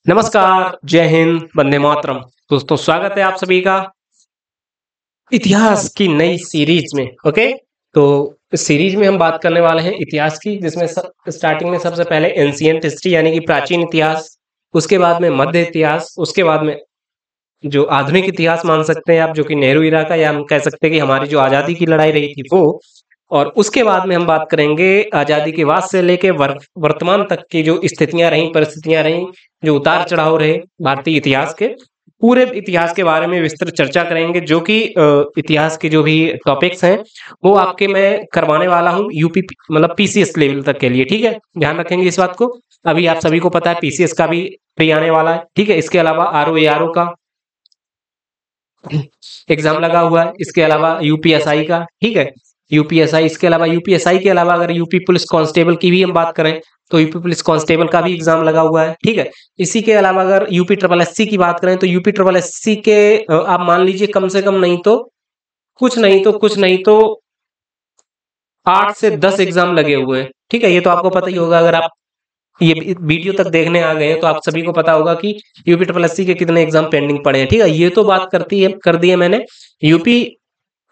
नमस्कार, जय हिंद, वंदे मातरम। दोस्तों स्वागत है आप सभी का इतिहास की नई सीरीज में। ओके, तो इस सीरीज में हम बात करने वाले हैं इतिहास की, जिसमें स्टार्टिंग में सबसे पहले एंशिएंट हिस्ट्री यानी कि प्राचीन इतिहास, उसके बाद में मध्य इतिहास, उसके बाद में जो आधुनिक इतिहास मान सकते हैं आप, जो कि नेहरू इरा का, या हम कह सकते हैं कि हमारी जो आज़ादी की लड़ाई रही थी वो। और उसके बाद में हम बात करेंगे आज़ादी के बाद से लेके वर्तमान तक की जो स्थितियां रहीं, परिस्थितियां रहीं, जो उतार चढ़ाव रहे भारतीय इतिहास के, पूरे इतिहास के बारे में विस्तृत चर्चा करेंगे। जो कि इतिहास के जो भी टॉपिक्स हैं वो आपके मैं करवाने वाला हूँ यूपी मतलब पीसीएस लेवल तक के लिए। ठीक है, ध्यान रखेंगे इस बात को। अभी आप सभी को पता है पीसीएस का भी प्री आने वाला है। ठीक है, इसके अलावा आरओ का एग्जाम लगा हुआ है, इसके अलावा यूपीएसआई का। ठीक है, यूपीएसआई, इसके अलावा यूपीएसआई के अलावा अगर यूपी पुलिस कांस्टेबल की भी हम बात करें तो यूपी पुलिस कांस्टेबल का भी एग्जाम लगा हुआ है। ठीक है, इसी के अलावा अगर यूपी ट्रिपल एससी की बात करें तो यूपी ट्रिपल एससी के आप मान लीजिए कम से कम नहीं तो कुछ नहीं तो 8 से 10 एग्जाम लगे हुए हैं। ठीक है, ये तो आपको पता ही होगा। अगर आप ये वीडियो तक देखने आ गए हैं तो आप सभी को पता होगा कि यूपी ट्रिपल एससी के कितने एग्जाम पेंडिंग पड़े हैं। ठीक है, ये तो बात कर दी है मैंने यूपी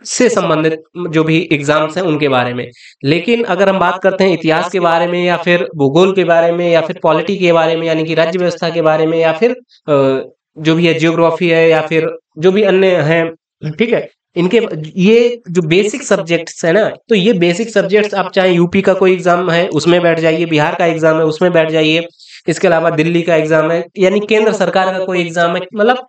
से संबंधित जो भी एग्जाम्स हैं उनके बारे में। लेकिन अगर हम बात करते हैं इतिहास के बारे में, या फिर भूगोल के बारे में, या फिर पॉलिटी के बारे में यानी कि राज्य व्यवस्था के बारे में, या फिर जो भी है जियोग्राफी है, या फिर जो भी अन्य हैं, ठीक है, इनके ये जो बेसिक सब्जेक्ट्स है ना, तो ये बेसिक सब्जेक्ट्स आप चाहे यूपी का कोई एग्जाम है उसमें बैठ जाइए, बिहार का एग्जाम है उसमें बैठ जाइए, इसके अलावा दिल्ली का एग्जाम है यानी केंद्र सरकार का कोई एग्जाम है, मतलब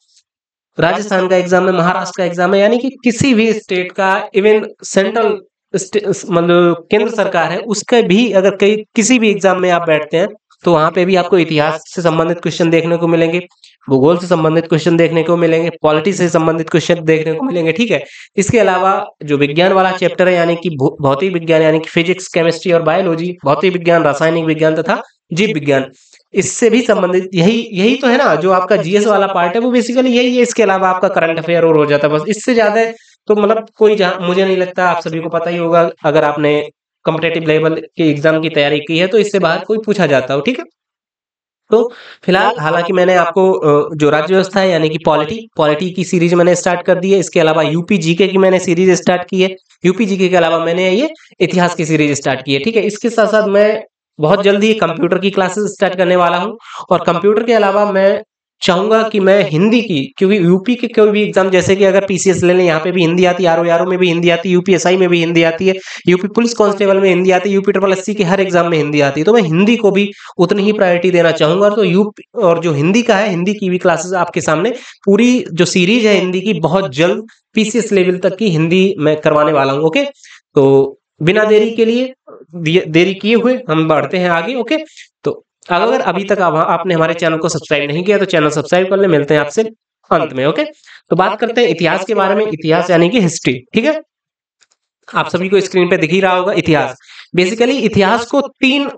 राजस्थान का एग्जाम है, महाराष्ट्र का एग्जाम है, यानी कि किसी भी स्टेट का, इवन सेंट्रल मतलब केंद्र सरकार है उसके भी अगर कई किसी भी एग्जाम में आप बैठते हैं तो वहां पे भी आपको इतिहास से संबंधित क्वेश्चन देखने को मिलेंगे, भूगोल से संबंधित क्वेश्चन देखने को मिलेंगे, पॉलिटी से संबंधित क्वेश्चन देखने को मिलेंगे। ठीक है, इसके अलावा जो विज्ञान वाला चैप्टर है यानी कि भौतिक विज्ञान यानी कि फिजिक्स, केमिस्ट्री और बायोलॉजी, भौतिक विज्ञान, रासायनिक विज्ञान तथा जीव विज्ञान, इससे भी संबंधित यही यही तो है ना जो आपका जीएस वाला पार्ट है, वो बेसिकली यही है। इसके अलावा आपका करंट अफेयर और हो जाता है, बस इससे ज्यादा तो मतलब कोई मुझे नहीं लगता, आप सभी को पता ही होगा अगर आपने कॉम्पिटेटिव लेवल के एग्जाम की तैयारी की है तो इससे बाहर कोई पूछा जाता हो। ठीक है, तो फिलहाल हालांकि मैंने आपको जो राज्य व्यवस्था है यानी कि पॉलिटी की सीरीज मैंने स्टार्ट कर दी है। इसके अलावा यूपी जीके की मैंने सीरीज स्टार्ट की है। यूपी जीके के अलावा मैंने ये इतिहास की सीरीज स्टार्ट की है। ठीक है, इसके साथ साथ मैं बहुत जल्दी कंप्यूटर की क्लासेस स्टार्ट करने वाला हूँ। और कंप्यूटर के अलावा मैं चाहूंगा कि मैं हिंदी की, क्योंकि यूपी के कोई भी एग्जाम जैसे कि अगर पीसीएस ले लें, यहाँ पे भी हिंदी आती है, आरओ में भी हिंदी आती है, यूपीएसआई में भी हिंदी आती है, यूपी पुलिस कांस्टेबल में हिंदी आती है, यूपी ट्रिपल एससी के हर एग्जाम में हिंदी आती है, तो मैं हिंदी को भी उतनी ही प्रायोरिटी देना चाहूंगा। तो यूपी और जो हिंदी का है, हिंदी की भी क्लासेस आपके सामने पूरी जो सीरीज है हिंदी की बहुत जल्द पीसीएस लेवल तक की हिंदी मैं करवाने वाला हूँ। ओके, तो बिना देरी के लिए देरी किए हुए हम बढ़ते हैं आगे। ओके, तो अगर अभी तक आपने हमारे चैनल को सब्सक्राइब नहीं किया तो चैनल सब्सक्राइब कर ले। मिलते हैं आपसे अंत में। ओके, तो बात करते हैं इतिहास के बारे में। इतिहास यानी कि हिस्ट्री। ठीक है, आप सभी को स्क्रीन पे दिख ही रहा होगा इतिहास। बेसिकली इतिहास को 3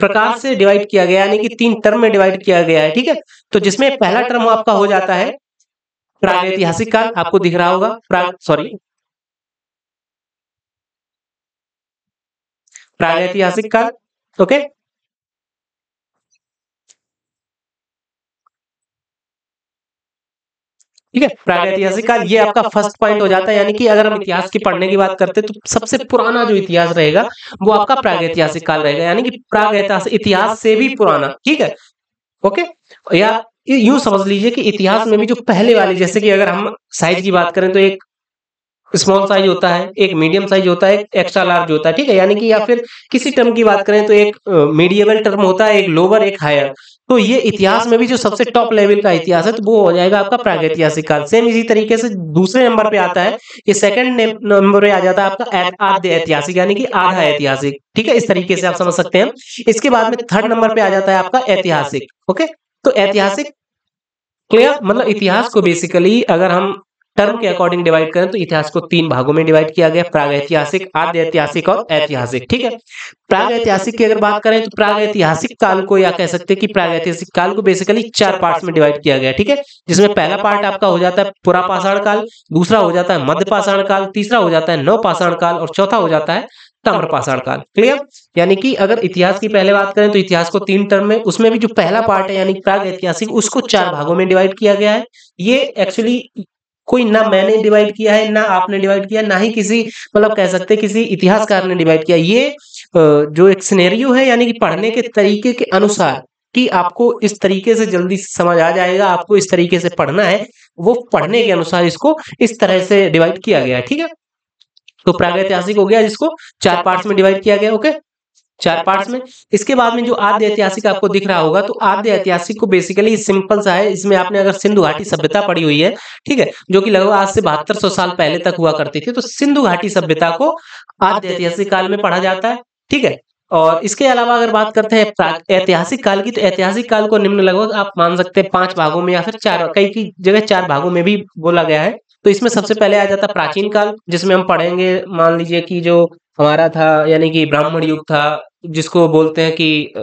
प्रकार से डिवाइड किया गया यानी कि 3 टर्म में डिवाइड किया गया है। ठीक है, तो जिसमें पहला टर्म आपका हो जाता है प्रागैतिहासिक काल, आपको दिख रहा होगा प्रागैतिहासिक काल। ओके, ठीक है, प्रागैतिहासिक काल ये आपका फर्स्ट पॉइंट हो जाता है। यानी कि अगर हम इतिहास की पढ़ने की बात करते हैं तो सबसे पुराना जो इतिहास रहेगा वो आपका प्रागैतिहासिक काल रहेगा, यानी कि प्रागैतिहासिक इतिहास से भी पुराना। ठीक है, ओके, या यूं समझ लीजिए कि इतिहास में भी जो पहले वाले, जैसे कि अगर हम साइज की बात करें तो एक स्मॉल साइज होता है, एक मीडियम साइज होता है, एक एक्स्ट्रा लार्ज होता है। ठीक है, यानी कि या फिर किसी टर्म की बात करें तो एक मीडिएवल टर्म होता है, एक लोअर, एक हायर। तो ये इतिहास में भी जो सबसे टॉप लेवल का इतिहास है तो वो हो जाएगा आपका प्रागैतिहासिक काल। सेम इसी तरीके से दूसरे नंबर पे आता है, ये सेकंड नंबर पे आ जाता है आपका आद्य ऐतिहासिक यानी कि आधा ऐतिहासिक। ठीक है, इस तरीके से आप समझ सकते हैं। इसके बाद में थर्ड नंबर पे आ जाता है आपका ऐतिहासिक। ओके, तो ऐतिहासिक क्लियर, मतलब इतिहास को बेसिकली अगर हम टर्म के अकॉर्डिंग डिवाइड करें तो इतिहास को 3 भागों में डिवाइड किया गया, प्रागैतिहासिक, आद्य ऐतिहासिक और ऐतिहासिक। ठीक है, प्रागैतिहासिक की अगर बात करें तो प्रागैतिहासिक काल को, या कह सकते हैं कि प्रागैतिहासिक काल को बेसिकली 4 पार्ट्स में डिवाइड किया गया। ठीक है, जिसमें पहला पार्ट आपका हो जाता है पुरापाषाण काल, दूसरा हो जाता है मध्यपाषाण काल, तीसरा हो जाता है नवपाषाण काल और चौथा हो जाता है ताम्रपाषाण काल। क्लियर? यानी कि अगर इतिहास की पहले बात करें तो इतिहास को 3 टर्म में, उसमें भी जो पहला पार्ट है यानी प्राग ऐतिहासिक, उसको 4 भागों में डिवाइड किया गया है। ये एक्चुअली कोई ना मैंने डिवाइड किया है, ना आपने डिवाइड किया, ना ही किसी मतलब कह सकते हैं किसी इतिहासकार ने डिवाइड किया। ये जो एक सिनेरियो है यानी कि पढ़ने के तरीके के अनुसार कि आपको इस तरीके से जल्दी समझ आ जाएगा, आपको इस तरीके से पढ़ना है, वो पढ़ने के अनुसार इसको इस तरह से डिवाइड किया गया है। ठीक है, तो प्रागैतिहासिक हो गया जिसको 4 पार्ट्स में डिवाइड किया गया। ओके, 4 पार्ट्स में। इसके बाद में जो आद्य ऐतिहासिक आपको दिख रहा होगा, तो आद्य ऐतिहासिक को बेसिकली सिंपल सा है। इसमें आपने अगर सिंधु घाटी सभ्यता पढ़ी हुई है, ठीक है, जो कि लगभग आज से 7200 साल पहले तक हुआ करती थी, तो सिंधु घाटी सभ्यता को आद्य ऐतिहासिक काल में पढ़ा जाता है। ठीक है, और इसके अलावा अगर बात करते हैं ऐतिहासिक काल की, तो ऐतिहासिक काल को निम्न लगभग आप मान सकते हैं 5 भागों में या फिर 4, कई की जगह 4 भागों में भी बोला गया है। तो इसमें सबसे पहले आ जाता प्राचीन काल, जिसमें हम पढ़ेंगे मान लीजिए कि जो हमारा था यानी कि ब्राह्मण युग था, जिसको बोलते हैं कि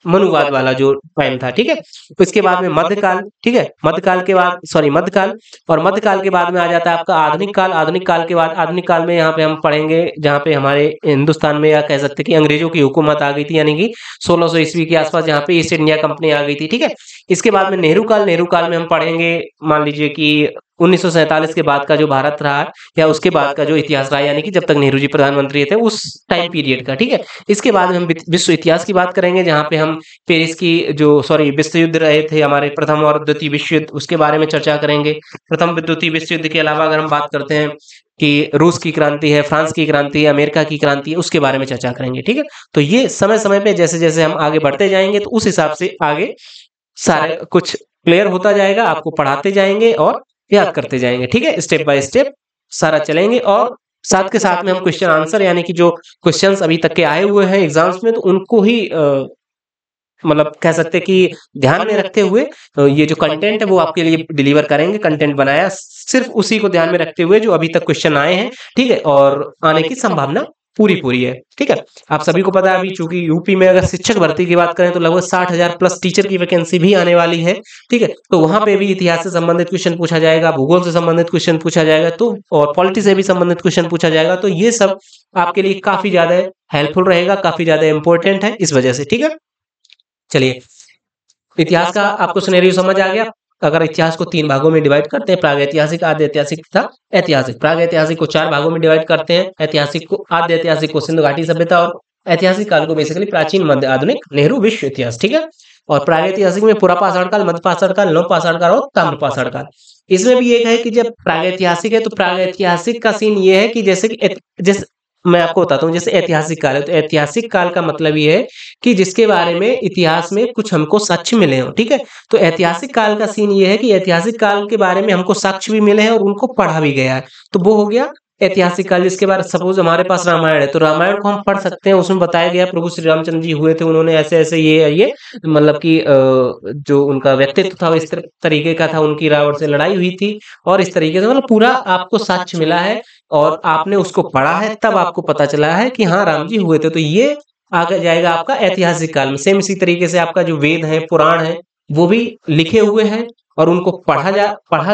मनुवाद वाला जो टाइम था। ठीक है, तो इसके बाद में मध्यकाल। ठीक है, मध्यकाल के बाद मध्यकाल, और मध्यकाल के बाद में आ जाता है आपका आधुनिक काल। आधुनिक काल के बाद आधुनिक काल में यहाँ पे हम पढ़ेंगे जहाँ पे हमारे हिंदुस्तान में या कह सकते कि अंग्रेजों की हुकूमत आ गई थी, यानी कि 1600 ईस्वी के आसपास, जहाँ पे ईस्ट इंडिया कंपनी आ गई थी। ठीक है, इसके बाद में नेहरू काल। नेहरू काल में हम पढ़ेंगे मान लीजिए कि 1947 के बाद का जो भारत रहा या उसके बाद का जो इतिहास रहा, यानी कि जब तक नेहरू जी प्रधानमंत्री थे उस टाइम पीरियड का। ठीक है, इसके बाद में हम विश्व इतिहास की बात करेंगे, जहाँ पे हम पेरिस की जो विश्व युद्ध रहे थे हमारे, प्रथम और द्वितीय विश्व युद्ध, उसके बारे में चर्चा करेंगे। प्रथम द्वितीय विश्व युद्ध के अलावा अगर हम बात करते हैं कि रूस की क्रांति है, फ्रांस की क्रांति है, अमेरिका की क्रांति है, उसके बारे में चर्चा करेंगे। ठीक है, तो ये समय समय पे जैसे जैसे हम आगे बढ़ते जाएंगे तो उस हिसाब से आगे सारे कुछ क्लियर होता जाएगा, आपको पढ़ाते जाएंगे और याद करते जाएंगे। ठीक है, स्टेप बाय स्टेप सारा चलेंगे, और साथ के साथ में हम क्वेश्चन आंसर यानी कि जो क्वेश्चंस अभी तक के आए हुए हैं एग्जाम्स में, तो उनको ही मतलब कह सकते हैं कि ध्यान में रखते हुए ये जो कंटेंट है वो आपके लिए डिलीवर करेंगे। कंटेंट बनाया सिर्फ उसी को ध्यान में रखते हुए जो अभी तक क्वेश्चन आए हैं। ठीक है, और आने की संभावना पूरी है। ठीक है, आप सभी को पता है अभी चूंकि यूपी में अगर शिक्षक भर्ती की बात करें तो लगभग 60,000 प्लस टीचर की वैकेंसी भी आने वाली है। ठीक है, तो वहां पे भी इतिहास से संबंधित क्वेश्चन पूछा जाएगा, भूगोल से संबंधित क्वेश्चन पूछा जाएगा, तो और पॉलिटी से भी संबंधित क्वेश्चन पूछा जाएगा। तो ये सब आपके लिए काफी ज्यादा हेल्पफुल रहेगा, काफी ज्यादा इंपॉर्टेंट है इस वजह से। ठीक है, चलिए, इतिहास का आपको सिनेरियो समझ आ गया। अगर इतिहास को 3 भागों में डिवाइड करते हैं, प्राग ऐतिहासिक, आद्य ऐतिहासिक तथा ऐतिहासिक। प्राग ऐतिहासिक को 4 भागों में डिवाइड करते हैं, ऐतिहासिक को, आद्य ऐतिहासिक को सिंधु घाटी सभ्यता, और ऐतिहासिक काल को बेसिकली प्राचीन, मध्य, आधुनिक, नेहरू, विश्व इतिहास। ठीक है, और प्राग ऐतिहासिक में पुरापाषाण काल, मध्यपाषाण काल, नवपाषाण काल और ताम्रपाषाण काल। इसमें भी एक है कि जब प्राग ऐतिहासिक है तो प्राग ऐतिहासिक का सीन ये है कि जैसे मैं आपको बताता हूँ, जैसे ऐतिहासिक काल है तो ऐतिहासिक काल का मतलब ये है कि जिसके बारे में इतिहास में कुछ हमको साक्ष्य मिले हो। ठीक है, तो ऐतिहासिक काल का सीन ये है कि ऐतिहासिक काल के बारे में हमको साक्ष्य भी मिले हैं और उनको पढ़ा भी गया है, तो वो हो गया ऐतिहासिक काल। जिसके बारे सपोज हमारे पास रामायण है तो रामायण को हम पढ़ सकते हैं, उसमें बताया गया प्रभु श्री रामचंद्र जी हुए थे, उन्होंने ऐसे ऐसे ये मतलब कि जो उनका व्यक्तित्व था इस तरीके का था, उनकी रावण से लड़ाई हुई थी, और इस तरीके से मतलब पूरा आपको साक्ष्य मिला है और आपने उसको पढ़ा है, तब आपको पता चला है कि हाँ राम जी हुए थे। तो ये आगे जाएगा आपका ऐतिहासिक काल में। सेम इसी तरीके से आपका जो वेद है, पुराण है, वो भी लिखे हुए हैं और उनको पढ़ा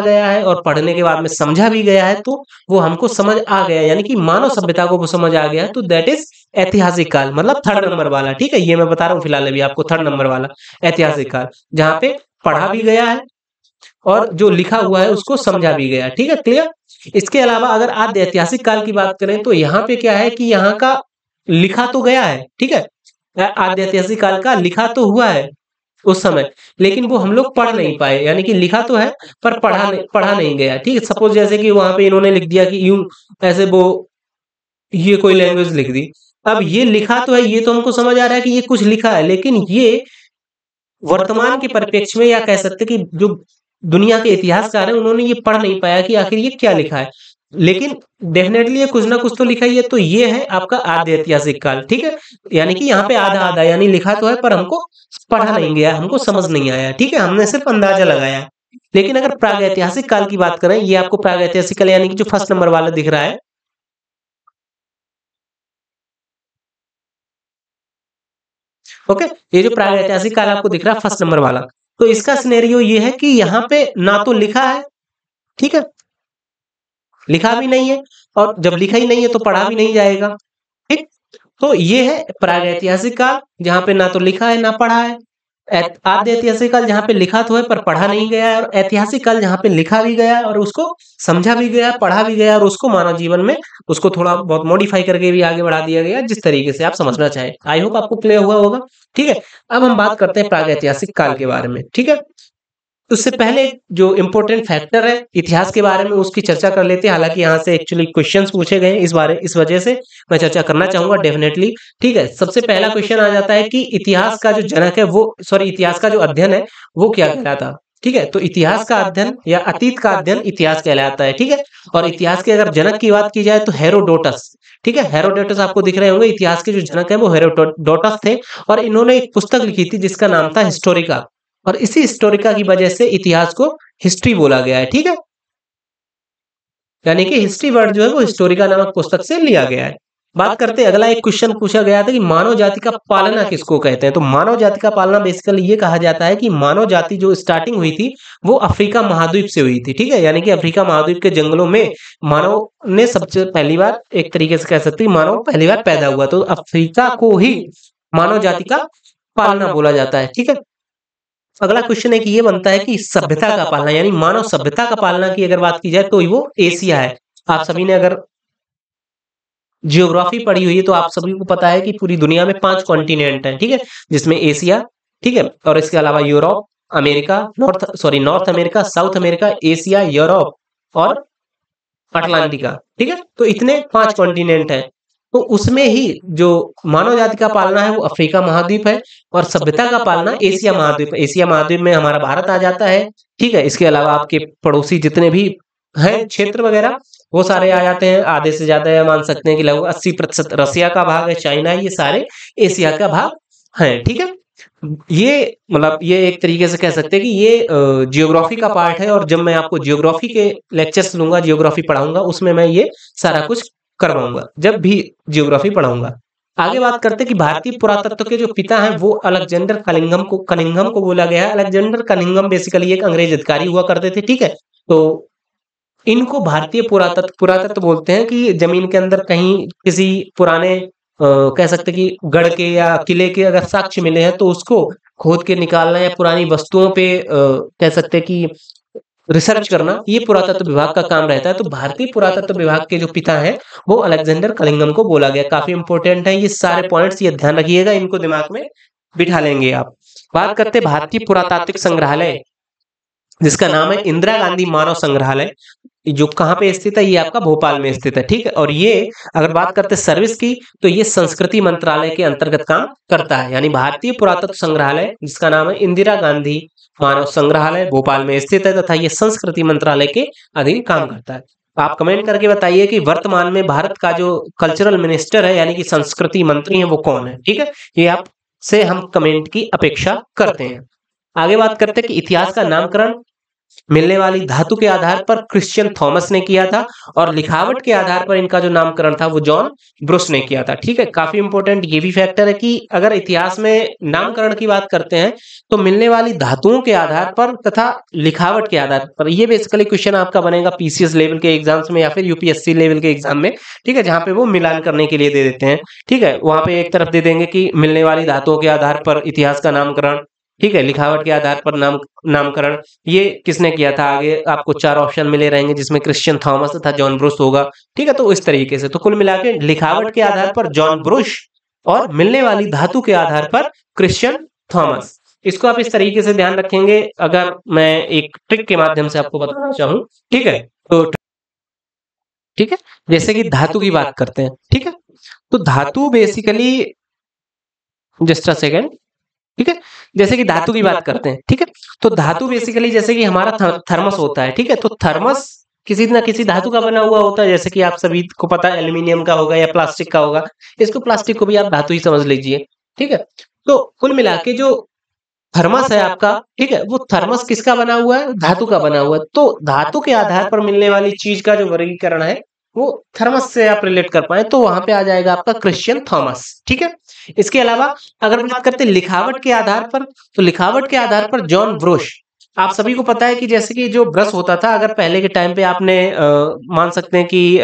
गया है, और पढ़ने के बाद में समझा भी गया है, तो वो हमको समझ आ गया, यानी कि मानव सभ्यता को वो समझ आ गया है, तो दैट इज ऐतिहासिक काल, मतलब 3rd नंबर वाला। ठीक है, ये मैं बता रहा हूँ फिलहाल अभी आपको 3rd नंबर वाला ऐतिहासिक काल, जहाँ पे पढ़ा भी गया है और जो लिखा हुआ है उसको समझा भी गया। ठीक है, क्लियर। इसके अलावा अगर आद्य ऐतिहासिक काल की बात करें तो यहाँ पे क्या है कि यहाँ का लिखा तो गया है। ठीक है, आद्य ऐतिहासिक काल का लिखा तो हुआ है उस समय, लेकिन वो हम लोग पढ़ नहीं पाए, यानी कि लिखा तो है पर पढ़ा नहीं गया। ठीक है, सपोज जैसे कि वहां पे इन्होंने लिख दिया कि यूं ऐसे वो ये कोई लैंग्वेज लिख दी। अब ये लिखा तो है, ये तो हमको समझ आ रहा है कि ये कुछ लिखा है, लेकिन ये वर्तमान के परिप्रेक्ष्य में या कह सकते कि जो दुनिया के इतिहासकार हैं उन्होंने ये पढ़ नहीं पाया कि आखिर ये क्या लिखा है, लेकिन डेफिनेटली ये कुछ ना कुछ तो लिखा ही है। तो ये है आपका आद्य ऐतिहासिक काल। ठीक है, यानी कि यहाँ पे आधा आधा, यानी लिखा तो है पर हमको पढ़ा नहीं गया, हमको समझ नहीं आया। ठीक है, हमने सिर्फ अंदाजा लगाया। लेकिन अगर प्राग ऐतिहासिक काल की बात करें, ये आपको प्राग ऐतिहासिक काल यानी कि जो 1st नंबर वाला दिख रहा है, ओके, ये जो प्राग ऐतिहासिक काल आपको दिख रहा है 1st नंबर वाला, तो इसका सिनेरियो ये है कि यहाँ पे ना तो लिखा है, ठीक है, लिखा भी नहीं है, और जब लिखा ही नहीं है तो पढ़ा भी नहीं जाएगा। ठीक, तो ये है प्रागैतिहासिक काल, जहाँ पे ना तो लिखा है ना पढ़ा है। आद्य ऐतिहासिक काल जहाँ पे लिखा तो है पर पढ़ा नहीं गया है, और ऐतिहासिक काल जहाँ पे लिखा भी गया और उसको समझा भी गया, पढ़ा भी गया, और उसको मानव जीवन में उसको थोड़ा बहुत मॉडिफाई करके भी आगे बढ़ा दिया गया, जिस तरीके से आप समझना चाहें। आई होप आपको क्लियर हुआ होगा। ठीक है, अब हम बात करते हैं प्रागैतिहासिक काल के बारे में। ठीक है, उससे पहले जो इम्पोर्टेंट फैक्टर है इतिहास के बारे में उसकी चर्चा कर लेते हैं। हालांकि यहाँ से एक्चुअली क्वेश्चंस पूछे गए इस वजह से मैं चर्चा करना चाहूंगा डेफिनेटली। ठीक है, सबसे पहला क्वेश्चन आ जाता है कि इतिहास का जो जनक है वो इतिहास का जो अध्ययन है वो क्या कहलाता है। ठीक है, तो इतिहास का अध्ययन या अतीत का अध्ययन इतिहास कहलाता है। ठीक है, और इतिहास के अगर जनक की बात की जाए तो हेरोडोटस। ठीक है, हेरोडोटस आपको दिख रहे होंगे, इतिहास के जो जनक है वो हेरोडोटस थे, और इन्होंने एक पुस्तक लिखी थी जिसका नाम था हिस्टोरिका, और इसी हिस्टोरिका की वजह से इतिहास को हिस्ट्री बोला गया है। ठीक है, यानी कि हिस्ट्री वर्ड जो है वो हिस्टोरिका नामक पुस्तक से लिया गया है। बात करते हैं, अगला एक क्वेश्चन पूछा गया था कि मानव जाति का पालना किसको कहते हैं। तो मानव जाति का पालना बेसिकली ये कहा जाता है कि मानव जाति जो स्टार्टिंग हुई थी वो अफ्रीका महाद्वीप से हुई थी। ठीक है, यानी कि अफ्रीका महाद्वीप के जंगलों में मानव ने सबसे पहली बार, एक तरीके से कह सकते हैं, मानव पहली बार पैदा हुआ, तो अफ्रीका को ही मानव जाति का पालना बोला जाता है। ठीक है, अगला क्वेश्चन एक ये बनता है कि सभ्यता का पालना, यानी मानव सभ्यता का पालना की अगर बात की जाए तो वो एशिया है। आप सभी ने अगर जियोग्राफी पढ़ी हुई है तो आप सभी को पता है कि पूरी दुनिया में 5 कॉन्टिनेंट हैं। ठीक है, जिसमें एशिया, ठीक है, और इसके अलावा Europe, America, north America, south America, Asia, Europe और अटलांटिका। ठीक है, तो इतने 5 कॉन्टिनेंट हैं। तो उसमें ही जो मानव जाति का पालना है वो अफ्रीका महाद्वीप है, और सभ्यता का पालना एशिया महाद्वीप। एशिया महाद्वीप में हमारा भारत आ जाता है। ठीक है, इसके अलावा आपके पड़ोसी जितने भी हैं क्षेत्र वगैरह वो सारे आ जाते हैं। आधे से ज्यादा मान सकते हैं कि लगभग 80% रसिया का भाग है, चाइना है, ये सारे एशिया का भाग है। ठीक है, ये मतलब ये एक तरीके से कह सकते हैं कि ये जियोग्राफी का पार्ट है, और जब मैं आपको जियोग्राफी के लेक्चर्स लूंगा, जियोग्राफी पढ़ाऊंगा, उसमें मैं ये सारा कुछ करवाऊंगा जब भी जियोग्राफी पढ़ाऊंगा। आगे बात करते हैं कि भारतीय पुरातत्व के जो पिता हैं वो अलेक्जेंडर कनिंघम को बोला गया है। अलेक्जेंडर कनिंघम बेसिकली एक अंग्रेज अधिकारी हुआ करते थे। ठीक है, तो इनको भारतीय पुरातत्व बोलते हैं कि जमीन के अंदर कहीं किसी पुराने कह सकते हैं कि गढ़ के या किले के अगर साक्ष्य मिले हैं तो उसको खोद के निकालना या पुरानी वस्तुओं पे कह सकते हैं कि रिसर्च करना, ये पुरातत्व विभाग का काम रहता है। तो भारतीय पुरातत्व विभाग के जो पिता हैं वो अलेक्जेंडर कनिंघम को बोला गया। काफी इंपॉर्टेंट है ये सारे पॉइंट्स, ये ध्यान रखिएगा, इनको दिमाग में बिठा लेंगे आप। बात करते हैं भारतीय पुरातात्विक संग्रहालय, जिसका नाम है इंदिरा गांधी मानव संग्रहालय, जो कहाँ पे स्थित है, ये आपका भोपाल में स्थित है। ठीक है, और ये अगर बात करते हैं सर्विस की तो ये संस्कृति मंत्रालय के अंतर्गत काम करता है। यानी भारतीय पुरातत्व संग्रहालय जिसका नाम है इंदिरा गांधी मानव संग्रहालय भोपाल में स्थित है, तथा ये संस्कृति मंत्रालय के अधीन काम करता है। आप कमेंट करके बताइए कि वर्तमान में भारत का जो कल्चरल मिनिस्टर है यानी कि संस्कृति मंत्री है वो कौन है। ठीक है, ये आप से हम कमेंट की अपेक्षा करते हैं। आगे बात करते हैं कि इतिहास का नामकरण मिलने वाली धातु के आधार पर क्रिश्चियन थॉमस ने किया था, और लिखावट के आधार पर इनका जो नामकरण था वो जॉन ब्रुस ने किया था। ठीक है, काफी इंपॉर्टेंट ये भी फैक्टर है कि अगर इतिहास में नामकरण की बात करते हैं तो मिलने वाली धातुओं के आधार पर तथा लिखावट के आधार पर, ये बेसिकली क्वेश्चन आपका बनेगा पीसीएस लेवल के एग्जाम्स में या फिर यूपीएससी लेवल के एग्जाम में। ठीक है, जहां पे वो मिलान करने के लिए दे देते हैं। ठीक है, वहां पे एक तरफ दे देंगे कि मिलने वाली धातुओं के आधार पर इतिहास का नामकरण, ठीक है, लिखावट के आधार पर नामकरण ये किसने किया था। आगे आपको 4 ऑप्शन मिले रहेंगे जिसमें क्रिश्चियन थॉमस तथा जॉन ब्रुस होगा। ठीक है, तो इस तरीके से तो कुल मिला के लिखावट के आधार पर जॉन ब्रुस और मिलने वाली धातु के आधार पर क्रिश्चियन थॉमस। इसको आप इस तरीके से ध्यान रखेंगे अगर मैं एक ट्रिक के माध्यम से आपको बताना चाहूँ। ठीक है, तो ठीक है, जैसे कि धातु की बात करते हैं। ठीक है, तो धातु बेसिकली जस्ट अ सेकेंड। ठीक है, जैसे कि धातु की बात करते हैं। ठीक है, तो धातु बेसिकली जैसे कि हमारा थर्मस होता है। ठीक है, तो थर्मस किसी न किसी धातु का बना हुआ होता है, जैसे कि आप सभी को पता है एल्यूमिनियम का होगा या प्लास्टिक का होगा। इसको प्लास्टिक को भी आप धातु ही समझ लीजिए। ठीक है, तो कुल मिला के जो थर्मस है आपका, ठीक है, वो थर्मस किसका बना हुआ है, धातु का बना हुआ है। तो धातु के आधार पर मिलने वाली चीज का जो वर्गीकरण है वो थर्मस से आप रिलेट कर पाए तो वहां पे आ जाएगा आपका क्रिश्चियन थॉमस। ठीक है, इसके अलावा अगर बात करते हैं लिखावट के आधार पर, तो लिखावट के आधार पर जॉन ब्रुस। आप सभी को पता है कि जैसे कि जो ब्रश होता था, अगर पहले के टाइम पे आपने मान सकते हैं कि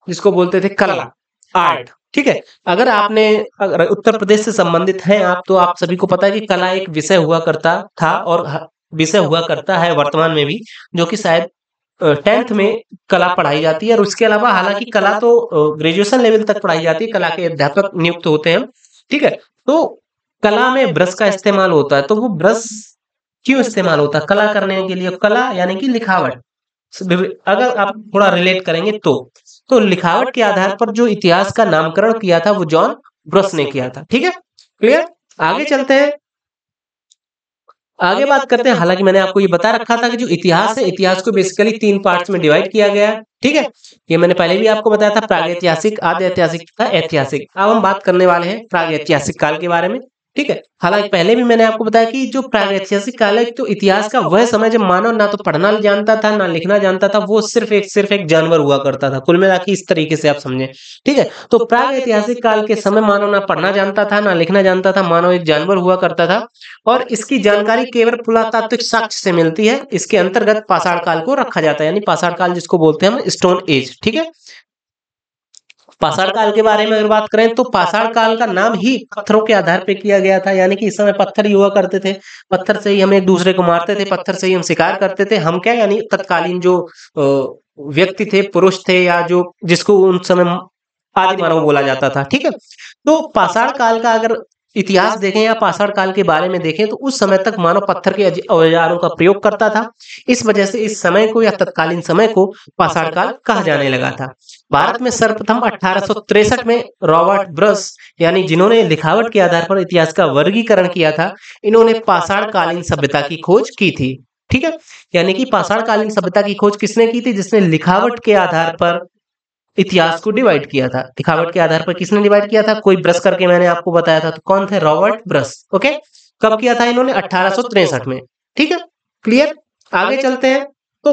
जिसको बोलते थे कला, आर्ट, ठीक है। अगर उत्तर प्रदेश से संबंधित हैं आप, तो आप सभी को पता है कि कला एक विषय हुआ करता था और विषय हुआ करता है वर्तमान में भी, जो कि शायद 10th में कला पढ़ाई जाती है। और उसके अलावा हालांकि कला तो ग्रेजुएशन लेवल तक पढ़ाई जाती है, कला के अध्यापक नियुक्त होते हैं। ठीक है, तो कला में ब्रश का इस्तेमाल होता है। तो वो ब्रश क्यों इस्तेमाल होता है? कला करने के लिए। कला यानी कि लिखावट। अगर आप थोड़ा रिलेट करेंगे तो लिखावट के आधार पर जो इतिहास का नामकरण किया था वो जॉन ब्रश ने किया था। ठीक है, क्लियर। आगे चलते हैं, आगे बात करते हैं। हालांकि मैंने आपको ये बता रखा था कि जो इतिहास है, इतिहास को बेसिकली 3 पार्ट्स में डिवाइड किया गया है। ठीक है, ये मैंने पहले भी आपको बताया था, प्रागैतिहासिक, आद्य ऐतिहासिक तथा ऐतिहासिक। अब हम बात करने वाले हैं प्रागैतिहासिक काल के बारे में। ठीक है, हालांकि पहले भी मैंने आपको बताया कि जो प्रागैतिहासिक काल है, तो इतिहास का वह समय जब मानव ना तो पढ़ना जानता था ना लिखना जानता था, वो सिर्फ एक जानवर हुआ करता था। कुल मिला के इस तरीके से आप समझें। ठीक है, तो प्रागैतिहासिक काल के समय मानव ना पढ़ना जानता था ना लिखना जानता था, मानव एक जानवर हुआ करता था। और इसकी जानकारी केवल पुरातात्विक साक्ष्य से मिलती है। इसके अंतर्गत पाषाण काल को रखा जाता है, यानी पाषाण काल जिसको बोलते हैं हम स्टोन एज। ठीक है, पाषाण काल के बारे में अगर बात करें तो पाषाण काल का नाम ही पत्थरों के आधार पे किया गया था, यानी कि इस समय पत्थर ही हुआ करते थे। पत्थर से ही हम एक दूसरे को मारते थे, पत्थर से ही हम शिकार करते थे। हम क्या, यानी तत्कालीन जो व्यक्ति थे, पुरुष थे, या जो जिसको उन समय आदि मानव बोला जाता था। ठीक है, तो पाषाण काल का अगर इतिहास देखें या पाषाण काल के बारे में देखें, तो उस समय तक मानव पत्थर के औजारों का प्रयोग करता था। इस वजह से इस समय को या तत्कालीन समय को पाषाण काल कहा जाने लगा था। भारत में सर्वप्रथम 1863 में रॉबर्ट ब्रश, यानी जिन्होंने लिखावट के आधार पर इतिहास का वर्गीकरण किया था, इन्होंने पाषाण कालीन सभ्यता की खोज की थी। ठीक है, यानी कि पाषाण कालीन सभ्यता की खोज किसने की थी? जिसने लिखावट के आधार पर इतिहास को डिवाइड किया था। लिखावट के आधार पर किसने डिवाइड किया था? कोई ब्रश करके मैंने आपको बताया था, तो कौन थे? Robert brush. ओके, कब किया था इन्होंने? 1863 में। ठीक है, क्लियर। आगे चलते हैं, तो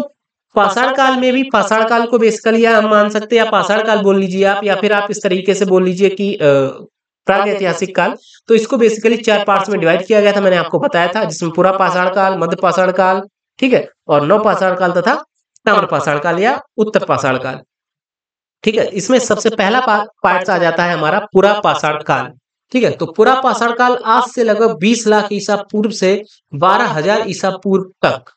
पाषाण काल में भी, पाषाण काल को बेसिकली हम मान सकते हैं, या पाषाण काल बोल लीजिए आप, या फिर आप इस तरीके से बोल लीजिए कि प्रागैतिहासिक काल। तो इसको बेसिकली 4 पार्ट्स में डिवाइड किया गया था, मैंने आपको बताया था, जिसमें पूरा पाषाण काल, मध्य पाषाण काल, ठीक है, और नव पाषाण काल तथा ताम्र पाषाण काल या उत्तर पाषाण काल। ठीक है, इसमें सबसे पहला पार्ट आ जाता है हमारा पुरा पाषाण काल। ठीक है, तो पुरा पाषाण काल आज से लगभग 20 लाख ईसा पूर्व से 12,000 ईसा पूर्व तक।